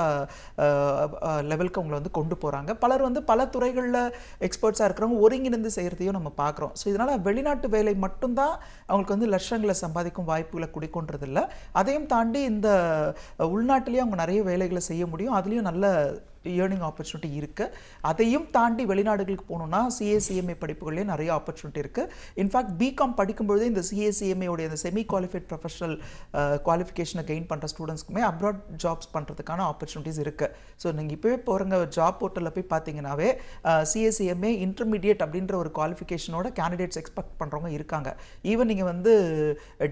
லெவலுக்கு அவங்கள வந்து கொண்டு போகிறாங்க. பலர் வந்து பல துறைகளில் எக்ஸ்பர்ட்ஸாக இருக்கிறவங்க ஒருங்கிணைந்து செய்கிறதையும் நம்ம பார்க்குறோம். ஸோ இதனால் வெளிநாட்டு வேலை மட்டும்தான் அவங்களுக்கு வந்து லட்சங்களை சம்பாதிக்கும் வாய்ப்புகளை குடிக்கொண்டதில்லை. அதையும் தாண்டி இந்த உள்நாட்டிலேயே அவங்க நிறைய வேலைகளை செய்ய முடியும். அதுலேயும் நல்ல ஏர்னிங் ஆப்பர்ச்சுனிட்டி இருக்குது. அதையும் தாண்டி வெளிநாடுகளுக்கு போகணுன்னா சிஏசிஎம்ஏ படிப்புகள்லேயே நிறைய ஆப்பர்ச்சுனிட்டி இருக்குது. இன்ஃபேக்ட் பிகாம் படிக்கும்பொழுதே இந்த சிஏசிஎம்ஏடைய இந்த செமி குவாலிஃபைட் ப்ரொஃபஷனல் குவாலிஃபிகேஷனை கெயின் பண்ணுற ஸ்டூடெண்ட்ஸ்க்குமே அப்ராட் ஜாப்ஸ் பண்ணுறதுக்கான ஆப்பர்ச்சுனிட்டிஸ் இருக்குது. ஸோ நீங்கள் இப்போவே போகிறங்க ஜாப் போர்ட்டலில் போய் பார்த்தீங்கன்னாவே சிஏசிஎம்ஏ இன்டர்மீடியட் அப்படின்ற ஒரு குவாலிஃபிகேஷனோட கேண்டிடேட்ஸ் எக்ஸ்பெக்ட் பண்ணுறவங்க இருக்காங்க. ஈவன் நீங்கள் வந்து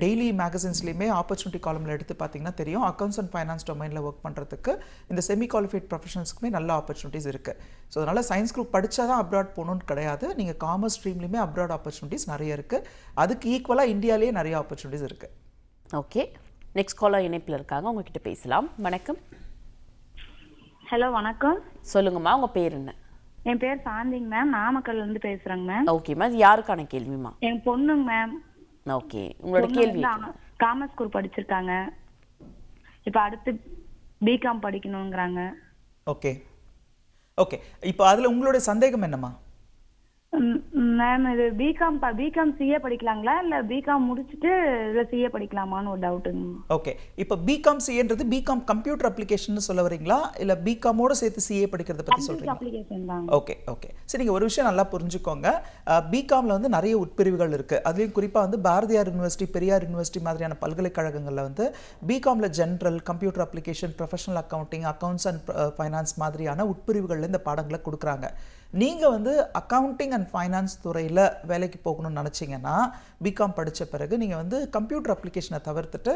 டெய்லி மேகசின்ஸ்லேயுமே ஆப்பர்ச்சுனிட்டி காலமில் எடுத்து பார்த்தீங்கன்னா தெரியும், அக்கௌண்ட்ஸ் அண்ட் ஃபைனான்ஸ் டொமைனில் ஒர்க் பண்ணுறதுக்கு இந்த செமி குவாலிஃபைட் ப்ரொஃபஷனல்ஸ்க்கு நல்ல ஆப்பர்ச்சுனிட்டிஸ் இருக்குது. ஸோ அதனால் சயின்ஸ் குரூப் படித்தா தான் அப்ராட் போகணுன்னு கிடையாது. நீங்கள் காமர்ஸ் ஸ்ட்ரீம்லேயுமே அப்ராட் ஆப்பர்ச்சுனிட்டிஸ் நிறைய இருக்குது. அதுக்கு ஈக்குவலாக இந்தியாவிலேயே நிறைய ஆப்பர்ச்சுனிட்டிஸ் இருக்குது. ஓகே, நெக்ஸ்ட் காலர் இணைப்பில் இருக்காங்க, உங்ககிட்ட பேசலாம். வணக்கம். ஹலோ, வணக்கம். சொல்லுங்கம்மா, உங்கள் பேர் என்ன? என் பேர் சாந்திங் மேம், நாமக்கல்ல இருந்து பேசுறேங்க மேம். ஓகேம்மா, இது யாருக்கான கேள்விமா? என் பொண்ணுங்க மேம். ஓகே, உங்களோட கேள்வி. காமர்ஸ் குரூப் படிச்சிருக்காங்க, இப்போ அடுத்து பிகாம் படிக்கணுங்கிறாங்க. ஓகே ஓகே, இப்போ அதில் உங்களுடைய சந்தேகம் என்னம்மா? மேம், இது பிகாம் சிஏ படிக்கலாங்களா இல்லை பிகாம் முடிச்சுட்டு இதில் சிஏ படிக்கலாமான்னு ஒரு டவுட்டுங்க. ஓகே, இப்போ பிகாம் சிஏன்றது பிகாம் கம்ப்யூட்டர் அப்ளிகேஷன் சொல்ல வரீங்களா இல்லை பிகாமோட சேர்த்து சிஏ படிக்கிறத பற்றி சொல்கிறீங்களா? அப்ளிகேஷன் தான். ஓகே ஓகே, சரி, நீங்கள் ஒரு விஷயம் நல்லா புரிஞ்சுக்கோங்க. பிகாமில் வந்து நிறைய உட்பிரிவுகள் இருக்குது. அதுலேயும் குறிப்பாக வந்து பாரதியார் யூனிவர்சிட்டி, பெரியார் யூனிவர்சிட்டி மாதிரியான பல்கலைக்கழகங்களில் வந்து பிகாமில் general, computer application, professional accounting, accounts and finance மாதிரியான உட்பிரிவுகளில் இந்த பாடங்களை கொடுக்குறாங்க. நீங்கள் வந்து அக்கௌண்டிங் அண்ட் ஃபைனான்ஸ் துறையில் வேலைக்கு போகணும்னு நினச்சிங்கன்னா பிகாம் படித்த பிறகு நீங்கள் வந்து கம்ப்யூட்டர் அப்ளிகேஷனை தவிர்த்துட்டு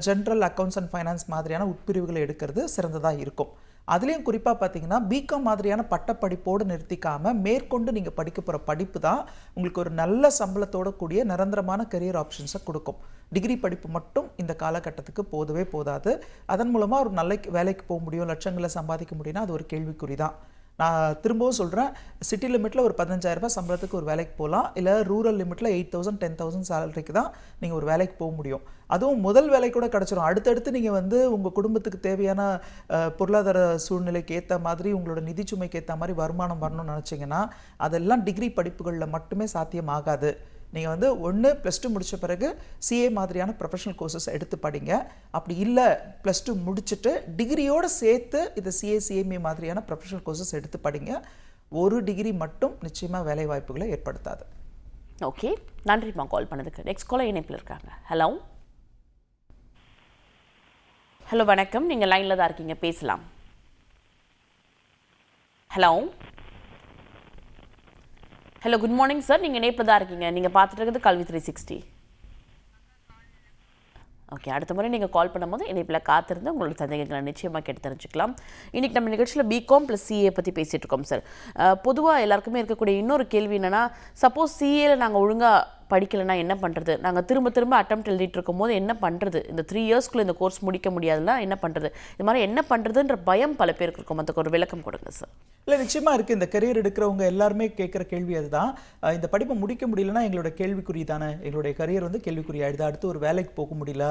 ஜென்ரல், அக்கௌண்ட்ஸ் அண்ட் ஃபைனான்ஸ் மாதிரியான உட்பிரிவுகளை எடுக்கிறது சிறந்ததாக இருக்கும். அதுலேயும் குறிப்பாக பார்த்தீங்கன்னா பிகாம் மாதிரியான பட்டப்படிப்போடு நிறுத்திக்காமல் மேற்கொண்டு நீங்கள் படிக்க போகிற படிப்பு தான் உங்களுக்கு ஒரு நல்ல சம்பளத்தோடு கூடிய நிரந்தரமான கெரியர் ஆப்ஷன்ஸை கொடுக்கும். டிகிரி படிப்பு மட்டும் இந்த காலகட்டத்துக்கு போதவே போதாது. அதன் மூலமாக ஒரு நல்ல வேலைக்கு போக முடியும், லட்சங்களை சம்பாதிக்க முடியும்னா அது ஒரு கேள்விக்குறி தான். நான் திரும்பவும் சொல்கிறேன், சிட்டி லிமிட்டில் ஒரு 15,000 ரூபாய் சம்பளத்துக்கு ஒரு வேலைக்கு போகலாம், இல்லை ரூரல் லிமிட்டில் 8,000 10,000 சேலரிக்கு தான் நீங்கள் ஒரு வேலைக்கு போக முடியும். அதுவும் முதல் வேலை கூட கிடச்சிரும். அடுத்தடுத்து நீங்கள் வந்து உங்கள் குடும்பத்துக்கு தேவையான பொருளாதார சூழ்நிலைக்கு ஏற்ற மாதிரி, உங்களோட நிதி சுமைக்கு ஏற்ற மாதிரி வருமானம் வரணும்னு நினச்சிங்கன்னா அதெல்லாம் டிகிரி படிப்புகளில் மட்டுமே சாத்தியமாகாது. நீங்கள் வந்து ஒன்று +2 முடித்த பிறகு சிஏ மாதிரியான ப்ரொஃபஷனல் கோர்சஸ் எடுத்து படிங்க. அப்படி இல்லை +2 முடிச்சுட்டு டிகிரியோடு சேர்த்து இந்த சிஏசிஎம்ஏ மாதிரியான ப்ரொஃபஷனல் கோர்சஸ் எடுத்து படிங்க. ஒரு டிகிரி மட்டும் நிச்சயமாக வேலை வாய்ப்புகளை ஏற்படுத்தாது. ஓகே, நன்றிம்மா கால் பண்ணதுக்கு. நெக்ஸ்ட் காலர் இணைப்பில் இருக்காங்க. ஹலோ ஹலோ, வணக்கம். நீங்கள் லைனில் தான் இருக்கீங்க, பேசலாம். Hello hello, good morning sir. நீங்கள் இணைப்பில் தான் இருக்கீங்க, நீங்கள் பார்த்துட்டு இருக்கிறது கல்வி 360. ஓகே, அடுத்த முறை நீங்கள் கால் பண்ணும்போது இணைப்பில் காத்திருந்து உங்களோட சந்தேகங்களை நிச்சயமாக கேட்டு தெரிஞ்சுக்கலாம். இன்றைக்கி நம்ம நிகழ்ச்சியில் பிகாம் + சிஏ பற்றி பேசிகிட்டு இருக்கோம் சார். பொதுவாக எல்லாருக்குமே இருக்கக்கூடிய இன்னொரு கேள்வி என்னென்னா, சப்போஸ் சிஏல நாங்கள் ஒழுங்காக படிக்கலைன்னா என்ன பண்ணுறது, நாங்கள் திரும்ப அட்டெம்ப்ட் எழுதிட்டு இருக்கும் போது என்ன பண்ணுறது, இந்த 3 இயர்ஸ்க்குள்ளே இந்த கோர்ஸ் முடிக்க முடியாதுன்னா என்ன பண்ணுறது, இது மாதிரி என்ன பண்ணுறதுன்ற பயம் பல பேருக்கு இருக்கும். அதுக்கு ஒரு விளக்கம் கொடுங்க சார். இல்லை, நிச்சயமாக இருக்குது. இந்த கரியர் எடுக்கிறவங்க எல்லாருமே கேட்குற கேள்வி அதுதான். இந்த படிப்பை முடிக்க முடியலன்னா எங்களோட கேள்விக்குறி தானே, எங்களுடைய கரியர் வந்து கேள்விக்குறி ஆகிடுது, அடுத்து ஒரு வேலைக்கு போக முடியல,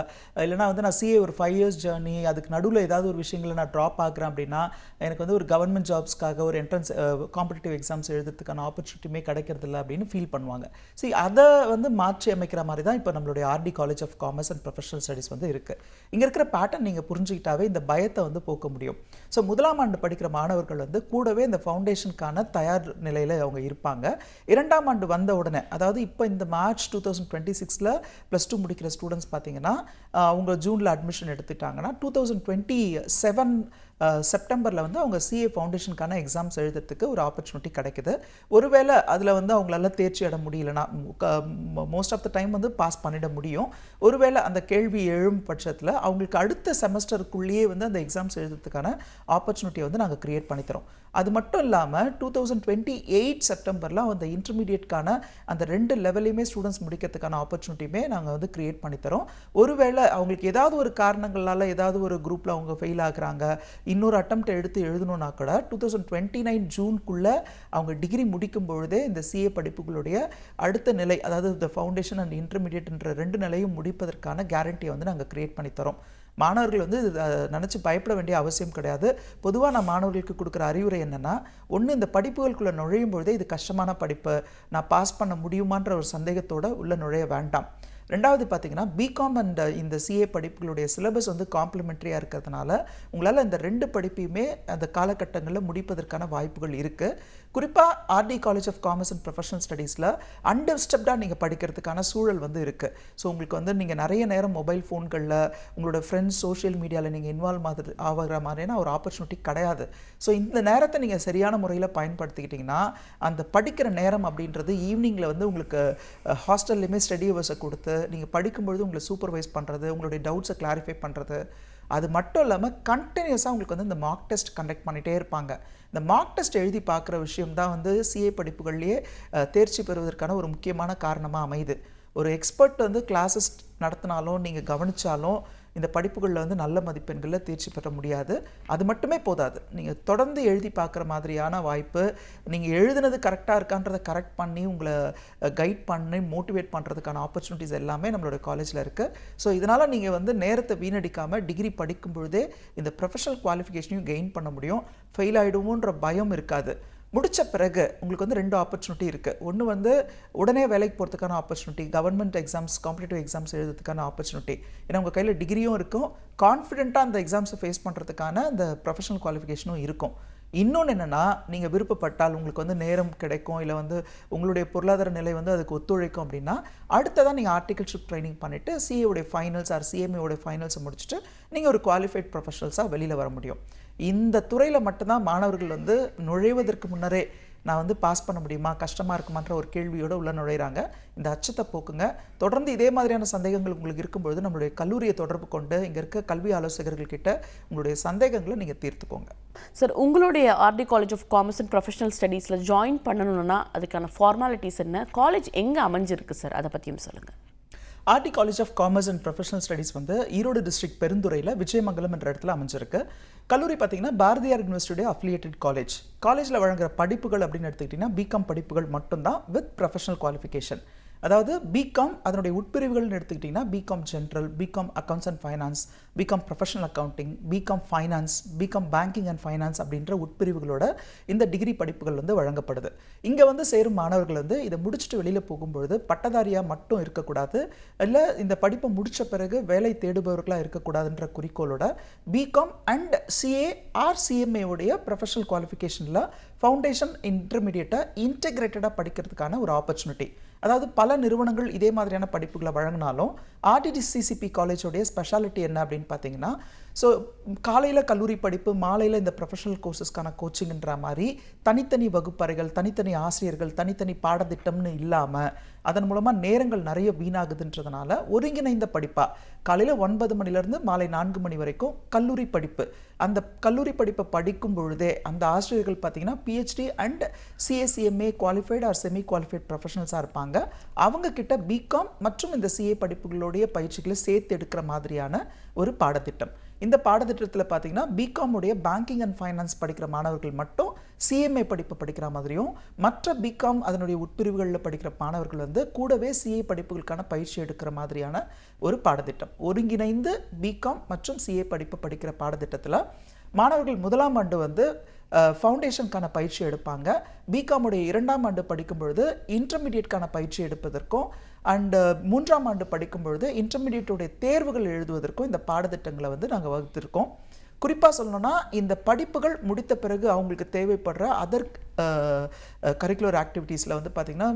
இல்லைனா வந்து நான் சிஏ ஒரு 5 இயர்ஸ் ஜேர்னி, அதுக்கு நடுவில் ஏதாவது ஒரு விஷயங்களை நான் ட்ராப் ஆகுறேன் அப்படின்னா எனக்கு வந்து ஒரு கவர்மெண்ட் ஜாப்ஸ்க்காக ஒரு என்ட்ரன்ஸ் காம்படிட்டிவ் எக்ஸாம்ஸ் எழுதுறதுக்கான ஆப்பர்ச்சுனிட்டியுமே கிடைக்கிறதில்ல அப்படின்னு ஃபீல் பண்ணுவாங்க. சரி, அதை வந்து மாற்றி அமைக்கிற மாதிரி தான் இப்போ நம்மளுடைய RD college of commerce and professional studies வந்து இருக்குது. இங்கே இருக்கிற பேட்டர்ன் நீங்கள் புரிஞ்சுக்கிட்டாவே இந்த பயத்தை வந்து போக்க முடியும். ஸோ முதலாம் ஆண்டு படிக்கிற மாணவர்கள் வந்து கூடவே இந்த ஃபவுண்டேஷனுக்கான தயார் நிலையில் அவங்க இருப்பாங்க. 2ஆம் ஆண்டு வந்த உடனே, அதாவது இப்போ இந்த மார்ச் 2026 +2 முடிக்கிற ஸ்டூடெண்ட்ஸ் பார்த்தீங்கன்னா அவங்க ஜூனில் அட்மிஷன் எடுத்துட்டாங்கன்னா 2027 செப்டம்பரில் வந்து அவங்க சிஏ ஃபவுண்டேஷனுக்கான எக்ஸாம்ஸ் எழுதுறதுக்கு ஒரு ஆப்பர்ச்சுனிட்டி கிடைக்குது. ஒருவேளை அதில் வந்து அவங்களால தேர்ச்சி அடைய முடியலன்னா, மோஸ்ட் ஆஃப் த டைம் வந்து பாஸ் பண்ணிட முடியும். ஒருவேளை அந்த கேள்வி எழும் பட்சத்தில் அவங்களுக்கு அடுத்த செமஸ்டருக்குள்ளேயே வந்து அந்த எக்ஸாம்ஸ் எழுதுறதுக்கான ஆப்பர்ச்சுனிட்டியை வந்து நாங்கள் க்ரியேட் பண்ணித்தரோம். அது மட்டும் இல்லாமல் 2028 செப்டம்பரில் அந்த இன்டர்மீடியட்கான அந்த 2 லெவலையுமே ஸ்டூடெண்ட்ஸ் முடிக்கிறதுக்கான ஆப்பர்ச்சுனிட்டியுமே நாங்கள் வந்து க்ரியேட் பண்ணித்தரோம். ஒருவேளை அவங்களுக்கு ஏதாவது ஒரு காரணங்களால் ஏதாவது ஒரு குரூப்பில் அவங்க ஃபெயில் ஆகுறாங்க, இன்னொரு அட்டெம்ப்ட் எடுத்து எழுதணுன்னா கூட 2029 ஜூனுக்குள்ளே அவங்க டிகிரி முடிக்கும் பொழுதே இந்த சிஏ படிப்புகளுடைய அடுத்த நிலை, அதாவது இந்த ஃபவுண்டேஷன் அண்ட் இன்டர்மீடியட்ன்ற 2 நிலையும் முடிப்பதற்கான கேரண்டியை வந்து நாங்கள் க்ரியேட் பண்ணித்தரோம். மாணவர்கள் வந்து நினச்சி பயப்பட வேண்டிய அவசியம் கிடையாது. பொதுவாக நான் மாணவர்களுக்கு கொடுக்குற அறிவுரை என்னென்னா, ஒன்று இந்த படிப்புகளுக்குள்ளே நுழையும் பொழுதே இது கஷ்டமான படிப்பு, நான் பாஸ் பண்ண முடியுமான்ற ஒரு சந்தேகத்தோடு உள்ளே நுழைய வேண்டாம். ரெண்டாவது பார்த்தீங்கன்னா, பிகாம் அண்ட் இந்த சிஏ படிப்புகளுடைய சிலபஸ் வந்து காம்ப்ளிமெண்ட்ரியாக இருக்கிறதுனால உங்களால் இந்த 2 படிப்பையுமே அந்த காலகட்டங்களில் முடிப்பதற்கான வாய்ப்புகள் இருக்குது. குறிப்பாக R D college of commerce and professional ஸ்டடீஸில் அண்டர்ஸ்டெப்டாக நீங்கள் படிக்கிறதுக்கான சூழல் வந்து இருக்குது. ஸோ உங்களுக்கு வந்து நீங்கள் நிறைய நேரம் மொபைல் ஃபோன்களில் உங்களோட ஃப்ரெண்ட்ஸ் சோஷியல் மீடியாவில் நீங்கள் இன்வால்வ் ஆகிற மாதிரியான ஒரு ஆப்பர்ச்சுனிட்டி கிடையாது. ஸோ இந்த நேரத்தை நீங்கள் சரியான முறையில் பயன்படுத்திக்கிட்டிங்கன்னா, அந்த படிக்கிற நேரம் அப்படின்றது ஈவினிங்கில் வந்து உங்களுக்கு ஹாஸ்டல்லையுமே ஸ்டடி ஹவர்ஸை கொடுத்து நீங்கள் படிக்கும்பொழுது உங்களை சூப்பர்வைஸ் பண்ணுறது, உங்களுடைய டவுட்ஸை கிளாரிஃபை பண்ணுறது, அது மட்டும் இல்லாமல் கண்டினியூஸாக உங்களுக்கு வந்து இந்த மார்க் டெஸ்ட் கண்டக்ட் பண்ணிகிட்டே இருப்பாங்க. இந்த மார்க் டெஸ்ட் எழுதி பார்க்குற விஷயம் தான் வந்து சிஏ படிப்புகள்லேயே தேர்ச்சி பெறுவதற்கான ஒரு முக்கியமான காரணமாக அமையுது. ஒரு எக்ஸ்பர்ட் வந்து கிளாஸஸ் நடத்தினாலும் நீங்கள் கவனித்தாலும் இந்த படிப்புகளில் வந்து நல்ல மதிப்பெண்களில் தேர்ச்சி பெற முடியாது. அது மட்டுமே போதாது, நீங்கள் தொடர்ந்து எழுதி பார்க்குற மாதிரியான வாய்ப்பு, நீங்கள் எழுதுனது கரெக்டாக இருக்கான்றதை கரெக்ட் பண்ணி உங்களை கைட் பண்ணி மோட்டிவேட் பண்ணுறதுக்கான ஆப்பர்ச்சுனிட்டிஸ் எல்லாமே நம்மளோட காலேஜில் இருக்குது. ஸோ இதனால் நீங்கள் வந்து நேரத்தை வீணடிக்காமல் டிகிரி படிக்கும் பொழுதே இந்த ப்ரொஃபஷனல் குவாலிஃபிகேஷனையும் கெயின் பண்ண முடியும். ஃபெயில் ஆகிடுவோன்ற பயம் இருக்காது. முடித்த பிறகு உங்களுக்கு வந்து 2 ஆப்பர்ச்சுனிட்டி இருக்குது. ஒன்று வந்து உடனே வேலைக்கு போகிறதுக்கான opportunity, government exams competitive exams எழுதுறதுக்கான ஆப்பர்ச்சுனிட்டி. ஏன்னா உங்கள் கையில் டிகிரியும் இருக்கும், கான்ஃபிடென்ட்டாக அந்த எக்ஸாம்ஸை ஃபேஸ் பண்ணுறதுக்கான அந்த ப்ரொஃபஷனல் குவாலிஃபிகேஷனும் இருக்கும். இன்னொன்று என்னென்னா, நீங்கள் விருப்பப்பட்டால் உங்களுக்கு வந்து நேரம் கிடைக்கும், இல்லை வந்து உங்களுடைய பொருளாதார நிலை வந்து அதுக்கு ஒத்துழைக்கும் அப்படின்னா அடுத்ததாக நீங்கள் ஆர்டிகல்ஷிப் ட்ரைனிங் பண்ணிவிட்டு சிஏவுடைய ஃபைனல்ஸ் ஆர் சிஎம்ஏவுடைய ஃபைனல்ஸை முடிச்சுட்டு நீங்கள் ஒரு குவாலிஃபைட் ப்ரொஃபஷனல்ஸாக வெளியில் வர முடியும். இந்த துறையில் மட்டும்தான் மாணவர்கள் வந்து நுழைவதற்கு முன்னரே நான் வந்து பாஸ் பண்ண முடியுமா, கஷ்டமாக இருக்குமான்ற ஒரு கேள்வியோடு உள்ள நுழைகிறாங்க. இந்த அச்சத்தை போக்குங்க. தொடர்ந்து இதே மாதிரியான சந்தேகங்கள் உங்களுக்கு இருக்கும்பொழுது நம்மளுடைய கல்லூரியை தொடர்பு கொண்டு இங்கே இருக்க கல்வி ஆலோசகர்கள்கிட்ட உங்களுடைய சந்தேகங்களை நீங்கள் தீர்த்துக்கோங்க. சார், உங்களுடைய R D college of commerce and professional ஸ்டடீஸில் ஜாயின் பண்ணணும்னா அதுக்கான ஃபார்மாலிட்டிஸ் என்ன, காலேஜ் எங்கே அமைஞ்சிருக்கு சார், அதை பற்றியும் சொல்லுங்கள். RD college of commerce and professional studies வந்து ஈரோடு டிஸ்ட்ரிக்ட் பெருந்துறையில் விஜயமங்கலம் என்ற இடத்துல அமைஞ்சிருக்கு. கல்லூரி பார்த்தீங்கன்னா பாரதியார் யூனிவர்சிட்டியுடைய அஃபிலியேட்டட் காலேஜ். காலேஜில் வழங்குற படிப்புகள் அப்படின்னு எடுத்துக்கிட்டிங்கன்னா பிகாம் படிப்புகள் மட்டும்தான் வித் ப்ரொஃபஷனல் குவாலிஃபிகேஷன். அதாவது பிகாம் அதனுடைய உட்பிரிவுகள்னு எடுத்துக்கிட்டிங்கன்னா BCom general, BCom accounts and finance, BCom professional accounting, BCom finance, BCom banking and finance அப்படின்ற உட்பிரிவுகளோட இந்த டிகிரி படிப்புகள் வந்து வழங்கப்படுது. இங்கே வந்து சேரும் மாணவர்கள் வந்து இதை முடிச்சுட்டு வெளியில் போகும்பொழுது பட்டதாரியாக மட்டும் இருக்கக்கூடாது, இல்லை இந்த படிப்பை முடித்த பிறகு வேலை தேடுபவர்களாக இருக்கக்கூடாதுன்ற குறிக்கோளோட பிகாம் அண்ட் சிஏ ஆர் சிஎம்ஏவுடைய ப்ரொஃபஷனல் குவாலிஃபிகேஷனில் ஃபவுண்டேஷன் இன்டர்மீடியேட்டை இன்டெகிரேட்டடாக படிக்கிறதுக்கான ஒரு ஆப்பர்ச்சுனிட்டி. அதாவது பல நிறுவனங்கள் இதே மாதிரியான படிப்புகளை வழங்கினாலும் ஆர்டிடிசிசிபி காலேஜோடைய ஸ்பெஷாலிட்டி என்ன அப்படின்னு பார்த்தீங்கன்னா, ஸோ காலையில் கல்லூரி படிப்பு, மாலையில் இந்த ப்ரொஃபஷனல் கோர்சஸ்க்கான கோச்சிங்ன்ற மாதிரி தனித்தனி வகுப்பறைகள், தனித்தனி ஆசிரியர்கள், தனித்தனி பாடத்திட்டம்னு இல்லாமல் அதன் மூலமாக நேரங்கள் நிறைய வீணாகுதுன்றதுனால ஒருங்கிணைந்த படிப்பாக காலையில் 9 மணிலேருந்து மாலை 4 மணி வரைக்கும் கல்லூரி படிப்பு, அந்த கல்லூரி படிப்பை படிக்கும் பொழுதே அந்த ஆசிரியர்கள் பார்த்தீங்கன்னா PhD and CA CMA qualified or semi qualified ப்ரொஃபஷனல்ஸாக இருப்பாங்க. அவங்க கிட்ட பிகாம் மற்றும் இந்த சிஏ படிப்புகளுடைய பயிற்சிகளை சேர்த்து எடுக்கிற மாதிரியான ஒரு பாடத்திட்டம். இந்த பாடத்திட்டத்தில் பார்த்தீங்கன்னா பிகாம் உடைய பேங்கிங் அண்ட் ஃபைனான்ஸ் படிக்கிற மாணவர்கள் மட்டும் சிஎம்ஏ படிப்பு படிக்கிற மாதிரியும், மற்ற பிகாம் அதனுடைய உட்பிரிவுகளில் படிக்கிற மாணவர்கள் வந்து கூடவே சிஏ படிப்புகளுக்கான பயிற்சி எடுக்கிற மாதிரியான ஒரு பாடத்திட்டம். ஒருங்கிணைந்து பிகாம் மற்றும் சிஏ படிப்பு படிக்கிற பாடத்திட்டத்தில் மாணவர்கள் 1ஆம் ஆண்டு வந்து ஃபவுண்டேஷனுக்கான பயிற்சி எடுப்பாங்க. பிகாமுடைய 2ஆம் ஆண்டு படிக்கும் பொழுது இன்டர்மீடியேட்கான பயிற்சி எடுப்பதற்கும் அண்டு 3ஆம் ஆண்டு படிக்கும் பொழுது இன்டர்மீடியேட்டுடைய தேர்வுகள் எழுதுவதற்கும் இந்த பாடத்திட்டங்களை வந்து நாங்கள் வகுத்திருக்கோம். குறிப்பாக சொல்லணும்னா, இந்த படிப்புகள் முடித்த பிறகு அவங்களுக்கு தேவைப்படுற அதர் கரிக்குலர் ஆக்டிவிட்டீஸில் வந்து பார்த்திங்கன்னா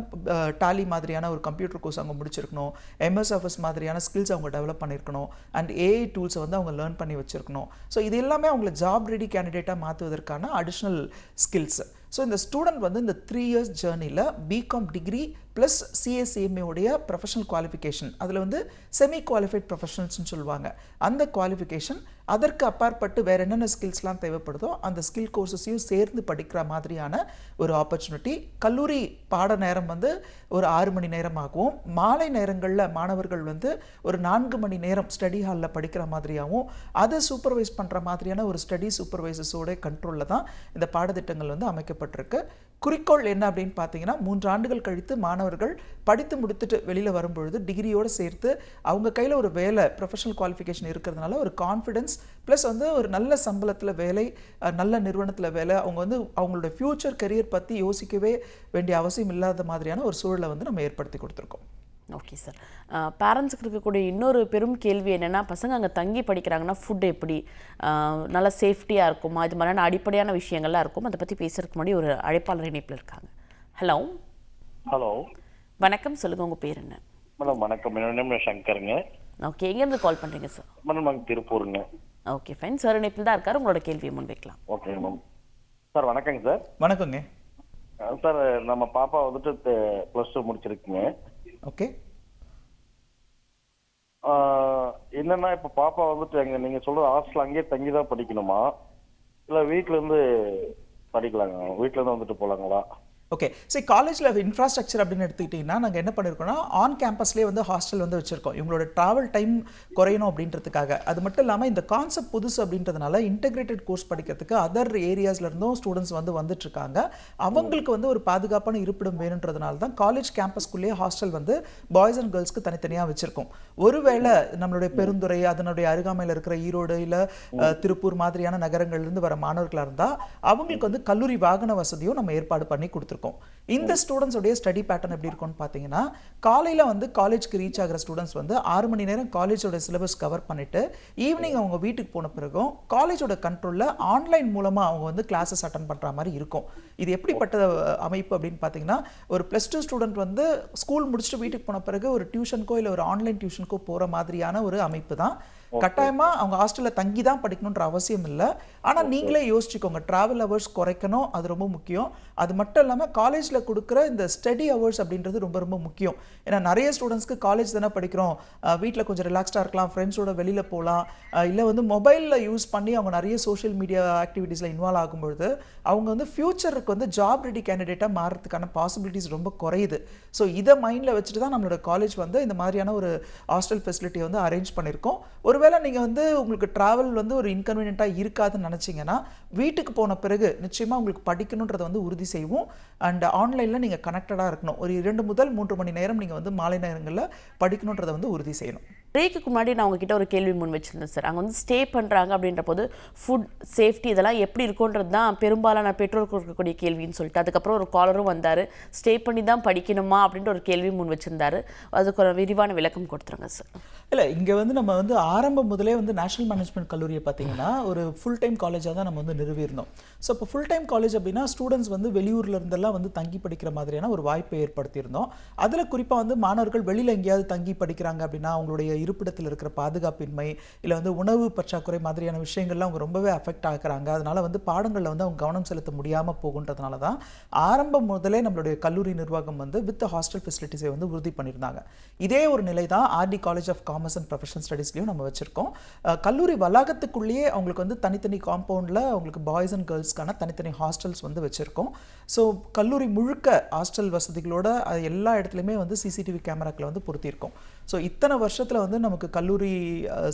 டாலி மாதிரியான ஒரு கம்ப்யூட்டர் கோர்ஸ் அவங்க முடிச்சிருக்கணும், எம்எஸ் ஆஃபீஸ் மாதிரியான ஸ்கில்ஸ் அவங்க டெவலப் பண்ணியிருக்கணும், அண்ட் ஏஐ டூல்ஸை வந்து அவங்க லேர்ன் பண்ணி வச்சுருக்கணும். ஸோ இது எல்லாமே அவங்களை ஜாப் ரெடி கேண்டிடேட்டாக மாற்றுவதற்கான அடிஷ்னல் ஸ்கில்ஸ். ஸோ இந்த ஸ்டூடெண்ட் வந்து இந்த 3 இயர்ஸ் ஜேர்னியில் பிகாம் டிகிரி ப்ளஸ் சிஎஸ்சிஎம்ஏ உடைய ப்ரொஃபஷனல் குவாலிஃபிகேஷன், அதில் வந்து செமி குவாலிஃபைட் ப்ரொஃபஷனல்ஸ்னு சொல்லுவாங்க, அந்த குவாலிஃபிகேஷன் அதற்கு அப்பாற்பட்டு வேறு என்னென்ன ஸ்கில்ஸ்லாம் தேவைப்படுதோ அந்த ஸ்கில் கோர்சஸையும் சேர்ந்து படிக்கிற மாதிரியான ஒரு ஆப்பர்ச்சுனிட்டி. கல்லூரி பாட நேரம் வந்து ஒரு 6 மணி நேரம் ஆகும். மாலை நேரங்களில் மாணவர்கள் வந்து ஒரு 4 மணி நேரம் ஸ்டடி ஹாலில் படிக்கிற மாதிரியாகவும் அதை சூப்பர்வைஸ் பண்ணுற மாதிரியான ஒரு ஸ்டடி சூப்பர்வைசஸோட கண்ட்ரோலில் தான் இந்த பாடத்திட்டங்கள் வந்து அமைக்கப்பட்டிருக்கு. குறிக்கோள் என்ன அப்படின்னு பார்த்தீங்கன்னா 3 ஆண்டுகள் கழித்து மாணவர்கள் படித்து முடித்துட்டு வெளியில் வரும்பொழுது டிகிரியோடு சேர்த்து அவங்க கையில் ஒரு வேலை ப்ரொஃபஷனல் குவாலிஃபிகேஷன் இருக்கிறதுனால ஒரு கான்ஃபிடென்ஸ் ப்ளஸ் வந்து ஒரு நல்ல சம்பளத்தில் வேலை, நல்ல நிறுவனத்தில் வேலை, அவங்க வந்து அவங்களோட ஃப்யூச்சர் கரியர் பற்றி யோசிக்கவே வேண்டிய அவசியம் இல்லாத மாதிரியான ஒரு சூழலை வந்து நம்ம ஏற்படுத்தி கொடுத்துருக்கோம். Okay sir. பேரண்ட்ஸுக்கு இருக்கக்கூடிய இன்னொரு பெரும் கேள்வி என்னென்னா, பசங்க அங்கே தங்கி படிக்கிறாங்கன்னா ஃபுட் எப்படி நல்லா சேஃப்டியாக இருக்குமா, இது மாதிரியான அடிப்படையான விஷயங்கள்லாம் இருக்கும். அதை பற்றி பேசுறதுக்கு முன்னாடி ஒரு அழைப்பாளர் இணைப்பில் இருக்காங்க. ஹலோ வணக்கம், சொல்லுங்கள் உங்கள் பேர் என்ன? மேடம் வணக்கம், என்னோட நேம் சங்கருங்க. ஓகே, எங்கேருந்து கால் பண்ணுறீங்க சார்? மேடம் நாங்கள் திருப்பூருங்க. ஓகே ஃபைன் சார், இணைப்பில் தான் இருக்கார், உங்களோட கேள்வியை முன்வைக்கலாம். Okay ma'am. சார் வணக்கங்க சார். வணக்கங்க சார், நம்ம பாப்பா வந்துட்டு +2 முடிச்சிருக்குங்க. ஓகே. என்னன்னா இப்போ பாப்பா வந்துட்டு நீங்க சொல்ற ஹாஸ்டல் அங்கேயே தங்கி தான் படிக்கணுமா, இல்லை வீட்டில இருந்து படிக்கலாங்க? வீட்டில இருந்து வந்துட்டு போலாங்களா? ஓகே, சரி, காலேஜில் இன்ஃப்ராஸ்ட்ரக்சர் அப்படின்னு எடுத்துக்கிட்டிங்கன்னா நாங்கள் என்ன பண்ணியிருக்கோம்னா ஆன் கேம்பஸ்லேயே வந்து ஹாஸ்டல் வந்து வச்சுருக்கோம், இவங்களோட ட்ராவல் டைம் குறையணும் அப்படின்றதுக்காக. அது மட்டும் இல்லாமல் இந்த கான்செப்ட் புதுசு அப்படின்றதுனால இன்டெகிரேட்டட் கோர்ஸ் படிக்கிறதுக்கு அதர் ஏரியாஸ்லேருந்தும் ஸ்டூடெண்ட்ஸ் வந்து வந்துட்டுருக்காங்க. அவங்களுக்கு வந்து ஒரு பாதுகாப்பான இருப்பிடம் வேணுன்றதுனால தான் காலேஜ் கேம்பஸ்குள்ளேயே ஹாஸ்டல் வந்து பாய்ஸ் அண்ட் கேர்ள்ஸ்க்கு தனித்தனியாக வச்சுருக்கோம். ஒருவேளை நம்மளுடைய பெருந்துறை அதனுடைய அருகாமையில் இருக்கிற ஈரோடு இல்லை திருப்பூர் மாதிரியான நகரங்கள்லேருந்து வர மாணவர்களாக இருந்தால் அவங்களுக்கு வந்து கல்லூரி வாகன வசதியும் நம்ம ஏற்பாடு பண்ணி கொடுத்துருக்கோம். இந்த ஸ்டூடெண்ட்ஸோடைய ஸ்டடி பேட்டர்ன் எப்படி இருக்கும்னு பார்த்தீங்கன்னா, காலையில் வந்து காலேஜ்க்கு ரீச் ஆகிற ஸ்டூடெண்ட்ஸ் வந்து 6 மணி நேரம் காலேஜோட சிலபஸ் கவர் பண்ணிட்டு ஈவினிங் அவங்க வீட்டுக்கு போன பிறகும் காலேஜோட கண்ட்ரோலில் ஆன்லைன் மூலமாக அவங்க வந்து கிளாஸஸ் அட்டன் பண்ணுற மாதிரி இருக்கும். இது எப்படிப்பட்ட அமைப்பு அப்படின்னு பார்த்தீங்கன்னா, ஒரு +2 ஸ்டூடெண்ட் வந்து ஸ்கூல் முடிச்சுட்டு வீட்டுக்கு போன பிறகு ஒரு டியூஷனுக்கோ இல்லை ஒரு ஆன்லைன் டியூஷனுக்கோ போகிற மாதிரியான ஒரு அமைப்பு தான். கட்டாயமாக அவங்க ஹாஸ்டலில் தங்கி தான் படிக்கணுன்ற அவசியம் இல்லை. ஆனால் நீங்களே யோசிச்சுக்கோங்க, ட்ராவல் ஹவர்ஸ் குறைக்கணும், அது ரொம்ப முக்கியம். அது மட்டும் இல்லாமல் காலேஜில் கொடுக்குற இந்த ஸ்டடி ஹவர்ஸ் அப்படின்றது ரொம்ப ரொம்ப முக்கியம். ஏன்னா நிறைய ஸ்டூடெண்ட்ஸ்க்கு காலேஜ் தானே படிக்கிறோம், வீட்டில் கொஞ்சம் ரிலாக்ஸ்டாக இருக்கலாம், ஃப்ரெண்ட்ஸோட வெளியில் போகலாம், இல்லை வந்து மொபைலில் யூஸ் பண்ணி அவங்க நிறைய சோஷியல் மீடியா ஆக்டிவிட்டீஸில் இன்வால்வ் ஆகும்பொழுது அவங்க வந்து ஃப்யூச்சருக்கு வந்து ஜாப் ரெடி கேண்டிடேட்டாக மாறதுக்கான பாசிபிலிட்டிஸ் ரொம்ப குறையுது. ஸோ இதை மைண்டில் வச்சுட்டு தான் நம்மளோட காலேஜ் வந்து இந்த மாதிரியான ஒரு ஹாஸ்டல் ஃபெசிலிட்டியை வந்து அரேஞ்ச் பண்ணியிருக்கோம். ஒருவேளை நீங்கள் வந்து உங்களுக்கு ட்ராவல் வந்து ஒரு இன்கன்வீனியண்ட்டாக இருக்காதுன்னு நினச்சிங்கன்னா வீட்டுக்கு போன பிறகு நிச்சயமாக உங்களுக்கு படிக்கணுன்றதை வந்து உறுதி செய்வோம். அண்ட் ஆன்லைனில் நீங்கள் கனெக்டடாக இருக்கணும். ஒரு 2 முதல் 3 மணி நேரம் நீங்கள் வந்து மாலை நேரங்களில் படிக்கணுன்றதை வந்து உறுதி செய்யணும். பிரேக்குக்கு முன்னாடி நான் உங்ககிட்ட ஒரு கேள்வி முன் வச்சுருந்தேன் சார். அங்கே வந்து ஸ்டே பண்ணுறாங்க அப்படின்ற போது ஃபுட் சேஃப்டி இதெல்லாம் எப்படி இருக்குன்றது தான் பெரும்பாலான பெற்றோருக்கு இருக்கக்கூடிய கேள்வின்னு சொல்லிட்டு, அதுக்கப்புறம் ஒரு காலரும் வந்தார், ஸ்டே பண்ணி தான் படிக்கணுமா அப்படின்ற ஒரு கேள்வி முன் வச்சுருந்தாரு. அதுக்கு ஒரு விரிவான விளக்கம் கொடுத்துருங்க சார். இல்லை, இங்கே வந்து நம்ம வந்து ஆரம்பம் முதலே வந்து நேஷனல் மேனேஜ்மெண்ட் கல்லூரியை பார்த்தீங்கன்னா ஒரு ஃபுல் டைம் காலேஜாக தான் நம்ம வந்து நிறுவியிருந்தோம். ஸோ இப்போ ஃபுல் டைம் காலேஜ் அப்படின்னா ஸ்டூடெண்ட்ஸ் வந்து வெளியூரில் இருந்தெல்லாம் வந்து தங்கி படிக்கிற மாதிரியான ஒரு வாய்ப்பை ஏற்படுத்தியிருந்தோம். அதில் குறிப்பாக வந்து மாணவர்கள் வெளியில் எங்கேயாவது தங்கி படிக்கிறாங்க அப்படின்னா அவங்களுடைய இருப்பிடத்தில் இருக்கிற பாதுகாப்பின்மை இல்லை வந்து உணவு பற்றாக்குறை மாதிரியான விஷயங்கள்லாம் அவங்க ரொம்பவே அஃபெக்ட் ஆகுறாங்க. அதனால் வந்து பாடங்களில் வந்து அவங்க கவனம் செலுத்த முடியாமல் போகுன்றதுனால தான் ஆரம்பம் முதலே நம்மளுடைய கல்லூரி நிர்வாகம் வந்து வித் ஹாஸ்டல் ஃபெசிலிட்டிஸை வந்து உறுதி பண்ணியிருந்தாங்க. இதே ஒரு நிலை தான் R D college of commerce and professional ஸ்டடீஸ்லையும் நம்ம வச்சுருக்கோம். கல்லூரி வளாகத்துக்குள்ளேயே அவங்களுக்கு வந்து தனித்தனி காம்பவுண்டில் அவங்களுக்கு பாய்ஸ் அண்ட் கேர்ள்ஸ்க்கான தனித்தனி ஹாஸ்டல்ஸ் வந்து வச்சுருக்கோம். ஸோ கல்லூரி முழுக்க ஹாஸ்டல் வசதிகளோட எல்லா இடத்துலையுமே வந்து சிசிடிவி கேமராக்களை வந்து பொருத்தியிருக்கோம். ஸோ இத்தனை வருஷத்தில் வந்து நமக்கு கல்லூரி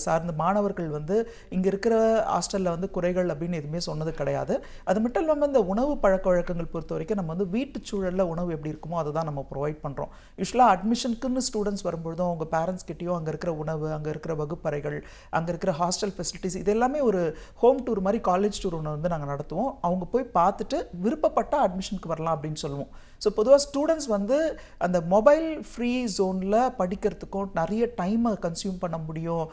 சார்ந்த மாணவர்கள் வந்து இங்கே இருக்கிற ஹாஸ்டலில் வந்து குறைகள் அப்படின்னு எதுவுமே சொன்னது கிடையாது. அது மட்டும் இல்லாமல் இந்த உணவு பழக்க வழக்கங்கள் பொறுத்த வரைக்கும் நம்ம வந்து வீட்டு சூழலில் உணவு எப்படி இருக்குமோ அதை தான் நம்ம ப்ரொவைட் பண்ணுறோம். யூஸ்வலாக அட்மிஷனுக்குன்னு ஸ்டூடெண்ட்ஸ் வரும்பொழுதும் அவங்க பேரண்ட்ஸ் கிட்டேயும் அங்கே இருக்கிற உணவு, அங்கே இருக்கிற வகுப்பறைகள், அங்கே இருக்கிற ஹாஸ்டல் ஃபெசிலிட்டிஸ் இது எல்லாமே ஒரு ஹோம் டூர் மாதிரி காலேஜ் டூர் ஒன்று வந்து நாங்கள் நடத்துவோம். அவங்க போய் பார்த்துட்டு விருப்பப்பட்ட அட்மிஷனுக்கு வரலாம் அப்படின்னு சொல்லுவோம். ஸோ பொதுவாக ஸ்டூடெண்ட்ஸ் வந்து அந்த மொபைல் ஃப்ரீ ஜோனில் படிக்கிறதுக்கும் இருக்கும், நிறைய டைமை கன்சியூம் பண்ண முடியும்,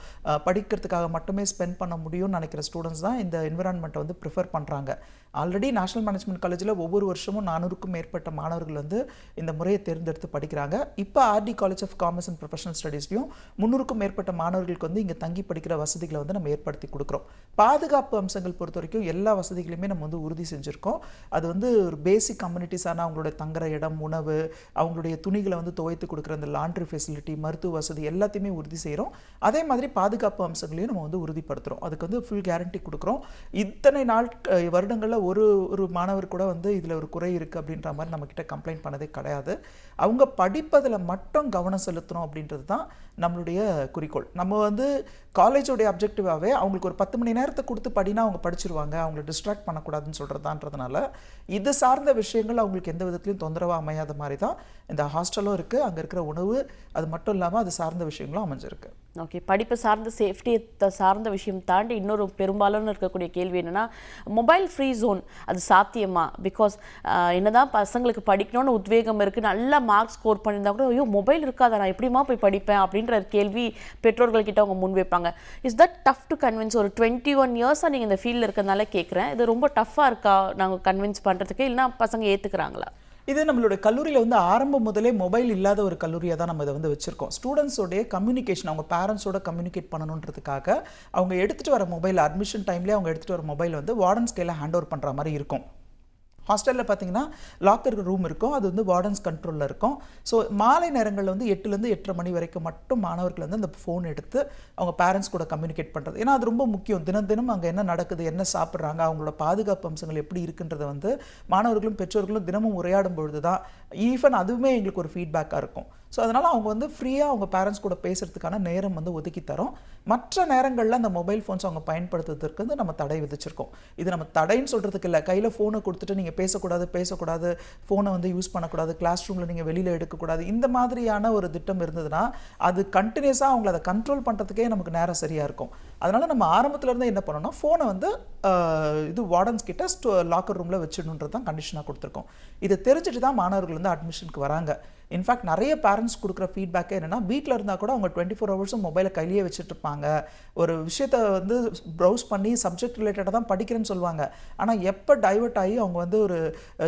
படிக்கிறதுக்காக மட்டுமே ஸ்பெண்ட் பண்ண முடியும்னு நினைக்கிற ஸ்டூடெண்ட்ஸ் தான் இந்த என்விரான்மெண்ட்டை வந்து ப்ரிஃபர் பண்ணுறாங்க. ஆல்ரெடி நேஷனல் மேனேஜ்மெண்ட் காலேஜில் ஒவ்வொரு வருஷமும் 400க்கும் மேற்பட்ட மாணவர்கள் வந்து இந்த முறையை தேர்ந்தெடுத்து படிக்கிறாங்க. இப்போ R D college of commerce and professional ஸ்டடீஸ்லையும் 300க்கும் மேற்பட்ட மாணவர்களுக்கு வந்து இங்கே தங்கி படிக்கிற வசதிகளை வந்து நம்ம ஏற்படுத்தி கொடுக்குறோம். பாதுகாப்பு அம்சங்கள் பொறுத்த வரைக்கும் எல்லா வசதிகளையுமே நம்ம வந்து உறுதி செஞ்சுருக்கோம். அது வந்து ஒரு பேசிக் கம்யூனிட்டிஸான அவங்களோட தங்குற இடம், உணவு, அவங்களுடைய துணிகளை வந்து துவைத்து கொடுக்குற அந்த லாண்ட்ரி ஃபெசிலிட்டி, மருத்துவ வசதி எல்லாத்தையுமே உறுதி செய்கிறோம். அதே மாதிரி பாதுகாப்பு அம்சங்களையும் நம்ம வந்து உறுதிப்படுத்துகிறோம். அதுக்கு வந்து ஃபுல் கேரண்டி கொடுக்குறோம். இத்தனை நாள் வருடங்களில் ஒரு மாணவர் கூட வந்து இதில் ஒரு குறை இருக்குது அப்படின்ற மாதிரி நம்மக்கிட்ட கம்ப்ளைண்ட் பண்ணதே கிடையாது. அவங்க படிப்பதில் மட்டும் கவனம் செலுத்தணும் அப்படின்றது தான் நம்மளுடைய குறிக்கோள். நம்ம வந்து காலேஜோடைய அப்ஜெக்டிவாகவே அவங்களுக்கு ஒரு 10 மணி நேரத்தை கொடுத்து படினா அவங்க படிச்சிருவாங்க, அவங்கள டிஸ்ட்ராக்ட் பண்ணக்கூடாதுன்னு சொல்கிறதான்றதுனால இது சார்ந்த விஷயங்கள் அவங்களுக்கு எந்த விதத்துலையும் தொந்தரவாக அமையாத மாதிரி தான் இந்த ஹாஸ்டலும் இருக்குது. அங்கே இருக்கிற உணவு அது மட்டும் இல்லாமல் அது சார்ந்த விஷயங்களும் அமைஞ்சிருக்கு. ஓகே, படிப்பு சார்ந்த சேஃப்டியை சார்ந்த விஷயம் தாண்டி இன்னொரு பெரும்பாலும் இருக்கக்கூடிய கேள்வி என்னென்னா, மொபைல் ஃப்ரீ ஜோன் அது சாத்தியமா? பிகாஸ் என்னதான் பசங்களுக்கு படிக்கணும்னு உத்வேகம் இருக்குது, நல்லா மார்க் ஸ்கோர் பண்ணியிருந்தா கூட ஐயோ மொபைல் இருக்காதா, நான் எப்படிமா போய் படிப்பேன் அப்படின்ற கேள்வி பெற்றோர்கள்கிட்ட அவங்க முன் வைப்பாங்க. Is that tough to convince? ஒரு 21 இயர்ஸாக நீங்கள் இந்த ஃபீல்டில் இருக்கிறதுனால கேட்குறேன், இது ரொம்ப டஃப்பாக இருக்கா நாங்கள் கன்வின்ஸ் பண்ணுறதுக்கு, இல்லைனா பசங்க ஏற்றுக்கிறாங்களா? இது நம்மளோட கல்லூரியில் வந்து ஆரம்பம் முதலே மொபைல் இல்லாத ஒரு கல்லூரியாக தான் நம்ம இதை வந்து வச்சுருக்கோம். ஸ்டூடெண்ட்ஸோடைய கம்யூனிகேஷன், அவங்க பேரண்ட்ஸோட கம்யூனிகேட் பண்ணணுன்றதுக்காக அவங்க எடுத்துகிட்டு வர மொபைல், அட்மிஷன் டைம்லேயே அவங்க எடுத்துகிட்டு வர மொபைல் வந்து வார்டன்ஸ் கையில் ஹேண்ட் ஓவர் பண்ணுற மாதிரி இருக்கும். ஹாஸ்டலில் பார்த்தீங்கன்னா லாக்கர் ரூம் இருக்கும், அது வந்து வார்டன்ஸ் கண்ட்ரோலில் இருக்கும். ஸோ மாலை நேரங்களில் வந்து 8லேருந்து 8:30 மணி வரைக்கும் மட்டும் மாணவர்கள் வந்து அந்த ஃபோன் எடுத்து அவங்க பேரண்ட்ஸ் கூட கம்யூனிகேட் பண்ணுறது. ஏன்னா அது ரொம்ப முக்கியம். தினம் தினம் அங்கே என்ன நடக்குது, என்ன சாப்பிட்றாங்க, அவங்களோட பாதுகாப்பு அம்சங்கள் எப்படி இருக்குன்றதை வந்து மாணவர்களும் பெற்றோர்களும் தினமும் உரையாடும் பொழுது தான் ஈவன் அதுவுமே எங்களுக்கு ஒரு ஃபீட்பேக்காக இருக்கும். ஸோ அதனால் அவங்க வந்து ஃப்ரீயாக அவங்க பேரண்ட்ஸ் கூட பேசுகிறதுக்கான நேரம் வந்து ஒதுக்கி தரோம். மற்ற நேரங்களில் அந்த மொபைல் ஃபோன்ஸ் அவங்க பயன்படுத்துறதுக்கு வந்து நம்ம தடை விதிச்சிருக்கோம். இது நம்ம தடைன்னு சொல்கிறதுக்கு இல்லை, கையில் ஃபோனை கொடுத்துட்டு நீங்கள் பேசக்கூடாது, ஃபோனை வந்து யூஸ் பண்ணக்கூடாது, கிளாஸ் ரூமில் நீங்கள் வெளியில் எடுக்கக்கூடாது, இந்த மாதிரியான ஒரு திட்டம் இருந்ததுன்னா அது கண்டினியூஸாக அவங்கள அதை கண்ட்ரோல் பண்ணுறதுக்கே நமக்கு நேரம் சரியாக இருக்கும். அதனால் நம்ம ஆரம்பத்துலேருந்து என்ன பண்ணோம்னா ஃபோனை வந்து இது வார்டன்ஸ் கிட்ட லாக்கர் ரூமில் வச்சிடணுன்றது தான் கண்டிஷனாக கொடுத்துருக்கோம். இதை தெரிஞ்சுட்டு தான் மாணவர்கள் வந்து அட்மிஷனுக்கு வராங்க. இன்ஃபேக்ட் நிறைய பேரண்ட்ஸ் கொடுக்குற ஃபீட்பேக்கே என்னென்னா, வீட்டில் இருந்தால் கூட அவங்க 24 ஹவர்ஸும் மொபைலை கையிலேயே வச்சுட்டு இருப்பாங்க. ஒரு விஷயத்தை வந்து ப்ரௌஸ் பண்ணி சப்ஜெக்ட் ரிலேட்டடாக தான் படிக்கிறேன்னு சொல்லுவாங்க. ஆனால் எப்போ டைவர்ட் ஆகி அவங்க வந்து ஒரு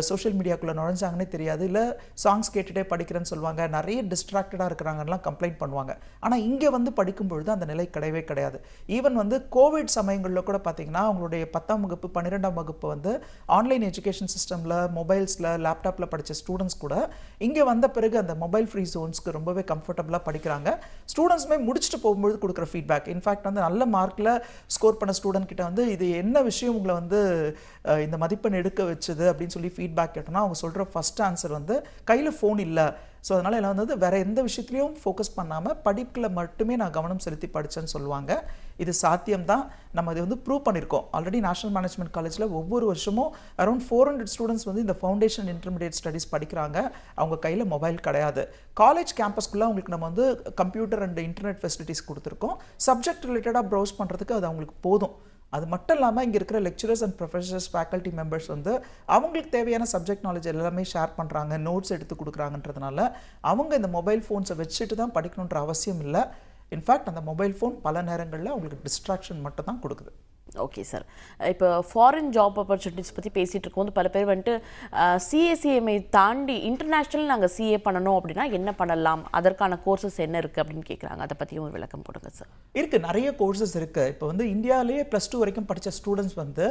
சோஷியல் மீடியாக்குள்ளே நுழைஞ்சாங்கன்னே தெரியாது. இல்லை சாங்ஸ் கேட்டுகிட்டே படிக்கிறேன்னு சொல்லுவாங்க. நிறைய டிஸ்ட்ராக்டடாக இருக்கிறாங்கலாம் கம்ப்ளைண்ட் பண்ணுவாங்க. ஆனால் இங்கே வந்து படிக்கும் பொழுது அந்த நிலை கிடையவே கிடையாது. ஈவன் வந்து கோவிட் சமயங்களில் கூட பார்த்தீங்கன்னா அவங்களுடைய 10ஆம் வகுப்பு 12ஆம் வகுப்பு வந்து ஆன்லைன் எஜுகேஷன் சிஸ்டமில், மொபைல்ஸில், லேப்டாப்பில் படித்த ஸ்டூடெண்ட்ஸ் கூட இங்கே வந்த பிறகு அந்த மொபைல் ஃப்ரீ ஜோன்ஸ்க்கு ரொம்பவே கம்ஃபர்டபுளாக படிக்கிறாங்க. ஸ்டூடெண்ட்ஸுமே முடிச்சுட்டு போகும்போது கொடுக்குற ஃபீட்பேக், இன்ஃபேக்ட் வந்து நல்ல மார்க்கில் ஸ்கோர் பண்ண ஸ்டூடெண்ட் கிட்ட வந்து இது என்ன விஷயம் உங்களை வந்து இந்த மதிப்பெண் எடுக்க வச்சுது அப்படின்னு சொல்லி ஃபீட்பேக் கேட்டோம்னா அவங்க சொல்கிற ஃபஸ்ட் ஆன்சர் வந்து கையில் ஃபோன் இல்லை. ஸோ அதனால் எல்லாம் வந்து வேறு எந்த விஷயத்துலையும் ஃபோக்கஸ் பண்ணாமல் படிப்பில் மட்டுமே நான் கவனம் செலுத்தி படித்தேன்னு சொல்லுவாங்க. இது சாத்தியம்தான். நம்ம இதை வந்து ப்ரூவ் பண்ணியிருக்கோம். ஆல்ரெடி நேஷனல் மேனேஜ்மெண்ட் காலேஜில் ஒவ்வொரு வருஷமும் அரௌண்ட் 400 ஸ்டூடெண்ட்ஸ் வந்து இந்த ஃபவுண்டேஷன் இன்டர்மீடியட் ஸ்டடீஸ் படிக்கிறாங்க. அவங்க கையில் மொபைல் கிடையாது. காலேஜ் கேம்பஸ்க்குள்ளே அவங்களுக்கு நம்ம வந்து கம்ப்யூட்டர் அண்ட் இன்டர்நெட் ஃபெசிலிட்டிஸ் கொடுத்துருக்கோம். சப்ஜெக்ட் ரிலேட்டடாக ப்ரௌஸ் பண்ணுறதுக்கு அது அவங்களுக்கு போதும். அது மட்டும் இல்லாமல் இங்கே இருக்கிற lecturers and professors, faculty members வந்து அவங்களுக்கு தேவையான சப்ஜெக்ட் நாலேஜ் எல்லாமே ஷேர் பண்ணுறாங்க, நோட்ஸ் எடுத்து கொடுக்குறாங்கன்றதுனால அவங்க இந்த மொபைல் ஃபோன்ஸை வச்சுட்டு தான் படிக்கணுன்ற அவசியம் இல்லை. இன்ஃபேக்ட் அந்த மொபைல் ஃபோன் பல நேரங்களில் அவங்களுக்கு டிஸ்ட்ராக்ஷன் மட்டும் தான் கொடுக்குது. ஓகே சார், இப்போ ஃபாரின் ஜாப் ஆப்பர்ச்சுனிட்டிஸ் பற்றி பேசிகிட்டு இருக்கும்போது பல பேர் வந்துட்டு சிஏசிஎம்ஐ தாண்டி இன்டர்நேஷ்னல் நாங்கள் சிஏ பண்ணணும் அப்படின்னா என்ன பண்ணலாம், அதற்கான கோர்சஸ் என்ன இருக்குது அப்படின்னு கேட்குறாங்க. அதை பற்றியும் ஒரு விளக்கம் கொடுங்க சார். இருக்குது, நிறைய கோர்சஸ் இருக்குது. இப்போ வந்து இந்தியாவிலேயே +2 வரைக்கும் படித்த ஸ்டூடெண்ட்ஸ் வந்து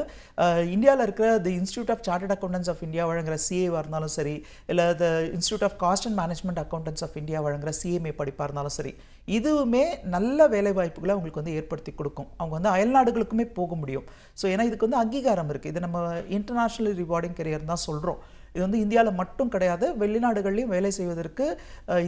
இந்தியாவில் இருக்கிற the institute of chartered accountants of India வழங்குற சிஏவாக இருந்தாலும் சரி, இல்லை the institute of cost and management accountants of India வழங்குற சிஎம்ஏ படிப்பாக இருந்தாலும் சரி, இதுவுமே நல்ல வேலை வாய்ப்புகளை அவங்களுக்கு வந்து ஏற்படுத்தி கொடுக்கும். அவங்க வந்து அயல்நாடுகளுக்குமே போக முடியும். ஸோ ஏன்னா இதுக்கு வந்து அங்கீகாரம் இருக்குது. இது நம்ம இன்டர்நேஷ்னல் ரிவார்டிங் கெரியர் தான் சொல்கிறோம். இது வந்து இந்தியாவில் மட்டும் கிடையாது, வெளிநாடுகள்லையும் வேலை செய்வதற்கு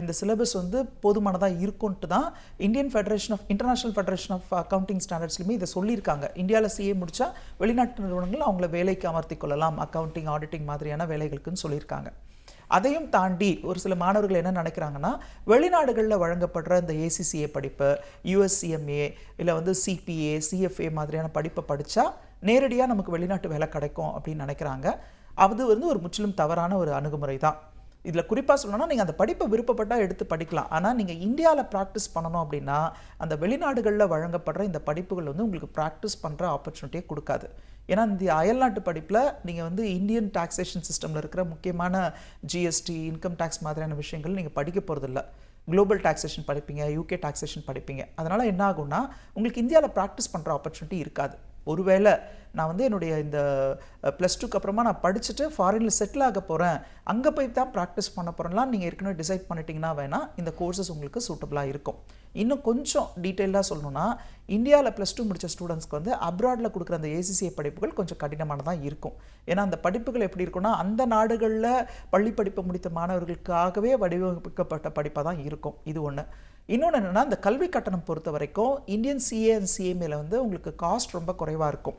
இந்த சிலபஸ் வந்து போதுமானதாக இருக்கும்ட்டு தான் இன்டர்நேஷ்னல் ஃபெடரேஷன் ஆஃப் அக்கௌண்டிங் ஸ்டாண்டர்ட்ஸ்லையுமே இதை சொல்லியிருக்காங்க. இந்தியாவில் சிஏ முடித்தா வெளிநாட்டு நிறுவனங்கள் அவங்கள வேலைக்கு அமர்த்தி கொள்ளலாம், அக்கௌண்டிங், ஆடிட்டிங் மாதிரியான வேலைகளுக்குன்னு சொல்லியிருக்காங்க. அதையும் தாண்டி ஒரு சில மாணவர்கள் என்ன நினைக்கிறாங்கன்னா, வெளிநாடுகளில் வழங்கப்படுற இந்த ஏசிசிஏ படிப்பு, யூஎஸ்சிஎம்ஏ, இல்லை வந்து சிபிஏ, சிஎஃப்ஏ மாதிரியான படிப்பை படித்தா நேரடியாக நமக்கு வெளிநாட்டு வேலை கிடைக்கும் அப்படின்னு நினைக்கிறாங்க. அது வந்து ஒரு முற்றிலும் தவறான ஒரு அணுகுமுறை தான். இதில் குறிப்பாக சொல்லணும்னா நீங்கள் அந்த படிப்பை விருப்பப்பட்டால் எடுத்து படிக்கலாம். ஆனால் நீங்கள் இந்தியாவில் ப்ராக்டிஸ் பண்ணணும் அப்படின்னா அந்த வெளிநாடுகளில் வழங்கப்படுற இந்த படிப்புகள் வந்து உங்களுக்கு ப்ராக்டிஸ் பண்ணுற ஆப்பர்ச்சுனிட்டியே கொடுக்காது. ஏன்னா இந்த அயல்நாட்டு படிப்பில் நீங்கள் வந்து இந்தியன் டாக்ஸேஷன் சிஸ்டமில் இருக்கிற முக்கியமான ஜிஎஸ்டி, இன்கம் டேக்ஸ் மாதிரியான விஷயங்கள் நீங்கள் படிக்க போகிறதில்ல. குளோபல் டாக்ஸேஷன் படிப்பீங்க, யூகே டாக்ஸேஷன் படிப்பீங்க. அதனால் என்ன ஆகும்னா உங்களுக்கு இந்தியாவில் ப்ராக்டிஸ் பண்ணுற ஆப்பர்ச்சுனிட்டி இருக்காது. ஒருவேளை நான் வந்து என்னுடைய இந்த +2க்கு அப்புறமா நான் படிச்சுட்டு ஃபாரினில் செட்டில் ஆக போகிறேன், அங்கே போய் தான் ப்ராக்டிஸ் பண்ண போகிறேன்லாம் நீங்கள் ஏற்கனவே டிசைட் பண்ணிட்டீங்கன்னா வேணால் இந்த கோர்சஸ் உங்களுக்கு சூட்டபுளாக இருக்கும். இன்னும் கொஞ்சம் டீட்டெயிலாக சொல்லணும்னா இந்தியாவில் +2 முடித்த ஸ்டூடெண்ட்ஸ்க்கு வந்து அப்ராடில் கொடுக்குற அந்த ACCA படிப்புகள் கொஞ்சம் கடினமானதாக இருக்கும். ஏன்னா அந்த படிப்புகள் எப்படி இருக்குன்னா அந்த நாடுகளில் பள்ளி படிப்பு முடித்த மாணவர்களுக்காகவே வடிவமைக்கப்பட்ட படிப்பாக தான் இருக்கும். இது ஒன்று. இன்னொன்று என்னென்னா இந்த கல்வி கட்டணம் பொறுத்த வரைக்கும் இந்தியன் CA and CMAல வந்து உங்களுக்கு காஸ்ட் ரொம்ப குறைவாக இருக்கும்.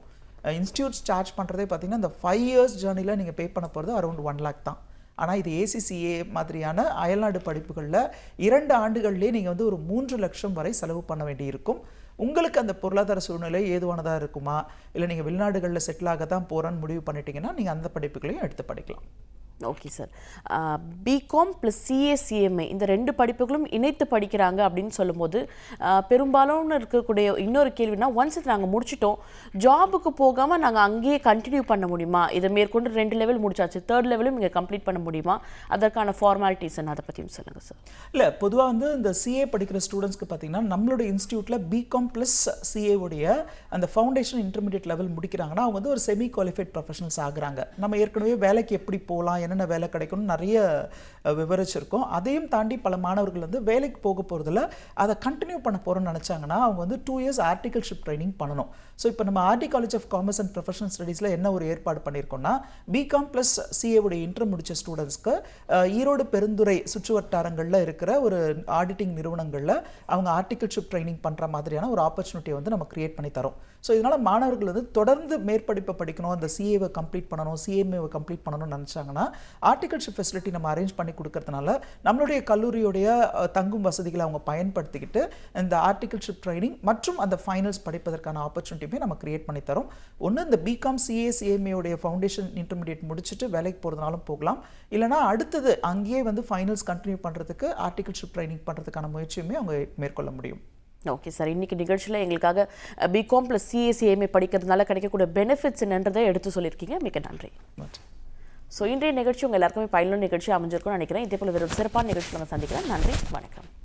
இன்ஸ்டியூட்ஸ் சார்ஜ் பண்ணுறதே பார்த்தீங்கன்னா இந்த 5 years ஜேர்னியில் நீங்கள் பே பண்ண போகிறது அரௌண்ட் 1 lakh தான். ஆனால் இது ACCA மாதிரியான அயல்நாடு படிப்புகளில் 2 ஆண்டுகள்லேயே நீங்கள் வந்து ஒரு 3 லட்சம் வரை செலவு பண்ண வேண்டியிருக்கும். உங்களுக்கு அந்த பொருளாதார சூழ்நிலை ஏதுவானதாக இருக்குமா, இல்லை நீங்கள் வெளிநாடுகளில் செட்டில் ஆக தான் போகிறேன்னு முடிவு பண்ணிட்டீங்கன்னா நீங்கள் அந்த படிப்புகளையும் எடுத்து படிக்கலாம். Okay sir. BCom plus CA/CMA இந்த 2 படிப்புகளும் இணைத்து படிக்கிறாங்க அப்படின்னு சொல்லும்போது பெரும்பாலும் இருக்கக்கூடிய இன்னொரு கேள்வினா, ஒன்ஸ் இது நாங்கள் முடிச்சிட்டோம், ஜாபுக்கு போகாமல் நாங்கள் அங்கேயே கண்டினியூ பண்ண முடியுமா? இதை மேற்கொண்டு 2 லெவல் முடிச்சாச்சு, 3rd லெவலும் இங்கே கம்ப்ளீட் பண்ண முடியுமா? அதற்கான ஃபார்மாலிட்டிஸ் அதை பற்றியும் சொல்லுங்கள் சார். இல்லை, பொதுவாக வந்து இந்த CA படிக்கிற ஸ்டூடெண்ட்ஸ்க்கு பார்த்தீங்கன்னா நம்மளோட இன்ஸ்டியூட்டில் பிகாம் ப்ளஸ் CA உடைய அந்த ஃபவுண்டேஷன் இன்டர்மீடியட் லெவல் முடிக்கிறாங்கன்னா அவங்க வந்து ஒரு செமி குவாலிஃபைட் ப்ரொஃபஷனல்ஸ் ஆகுறாங்க. நம்ம ஏற்கனவே வேலைக்கு எப்படி போகலாம், என்னென்ன வேலை கிடைக்கும்னு நிறைய விவரிச்சிருக்கோம். அதையும் தாண்டி பல மாணவர்கள் வந்து வேலைக்கு போக போகிறதில்ல, அதை கண்டினியூ பண்ண போகிறோன்னு நினச்சாங்கன்னா அவங்க வந்து 2 years ஆர்டிகல்ஷிப் ட்ரைனிங் பண்ணணும். ஸோ இப்போ நம்ம RD college of commerce and professional ஸ்டடீஸில் என்ன ஒரு ஏற்பாடு பண்ணியிருக்கோம்னா, பிகாம் ப்ளஸ் CA உடைய இன்டர் முடித்த ஸ்டூடெண்ட்ஸ்க்கு ஈரோடு பெருந்துறை சுற்று வட்டாரங்களில் இருக்கிற ஒரு ஆடிட்டிங் நிறுவனங்களில் அவங்க ஆர்டிகல்ஷிப் ட்ரைனிங் பண்ணுற மாதிரியான ஒரு ஆப்பர்ச்சுனிட்டியை வந்து நம்ம கிரியேட் பண்ணி தரோம். ஸோ இதனால் மாணவர்கள் வந்து தொடர்ந்து மேற்படிப்பை படிக்கணும், அந்த CA-வை கம்ப்ளீட் பண்ணணும், CMA-வை கம்ப்ளீட் பண்ணணும்னு நினச்சாங்கன்னா ஆர்டிகல்ஷிப் ஃபெசிலிட்டி நம்ம அரேஞ்ச் பண்ணி கொடுக்கறதுனால நம்மளுடைய கல்லூரியுடைய தங்கும் வசதிகளை அவங்க பயன்படுத்திக்கிட்டு இந்த ஆர்டிகல்ஷிப் ட்ரைனிங் மற்றும் அந்த ஃபைனல்ஸ் படிப்பதற்கான ஆப்பர்ச்சுனிட்டியுமே நம்ம கிரியேட் பண்ணி தரோம். ஒன்று இந்த பிகாம் CA/CMA உடைய ஃபவுண்டேஷன் இன்டர்மீடியட் முடிச்சுட்டு வேலைக்கு போகிறதுனாலும் போகலாம், இல்லைனா அடுத்தது அங்கேயே வந்து ஃபைனல்ஸ் கண்டினியூ பண்ணுறதுக்கு ஆர்டிகல்ஷிப் ட்ரைனிங் பண்ணுறதுக்கான முயற்சியுமே அவங்க மேற்கொள்ள முடியும். ஓகே சார், இன்றைக்கி நிகழ்ச்சியில் எங்களுக்காக பிகாம் ப்ளஸ் CA/CMA படிக்கிறதுனால கிடைக்கக்கூடிய பெனிஃபிட்ஸ் என்னன்றதை எடுத்து சொல்லியிருக்கீங்க. மிக்க நன்றி. ஸோ இன்றைய நிகழ்ச்சி உங்கள் எல்லாருக்குமே பயனுள்ள நிகழ்ச்சி அமைஞ்சிருக்கும்னு நினைக்கிறேன். இதே போல் வேறு ஒரு சிறப்பான நிகழ்ச்சி நம்ம சந்திக்கிறேன். நன்றி, வணக்கம்.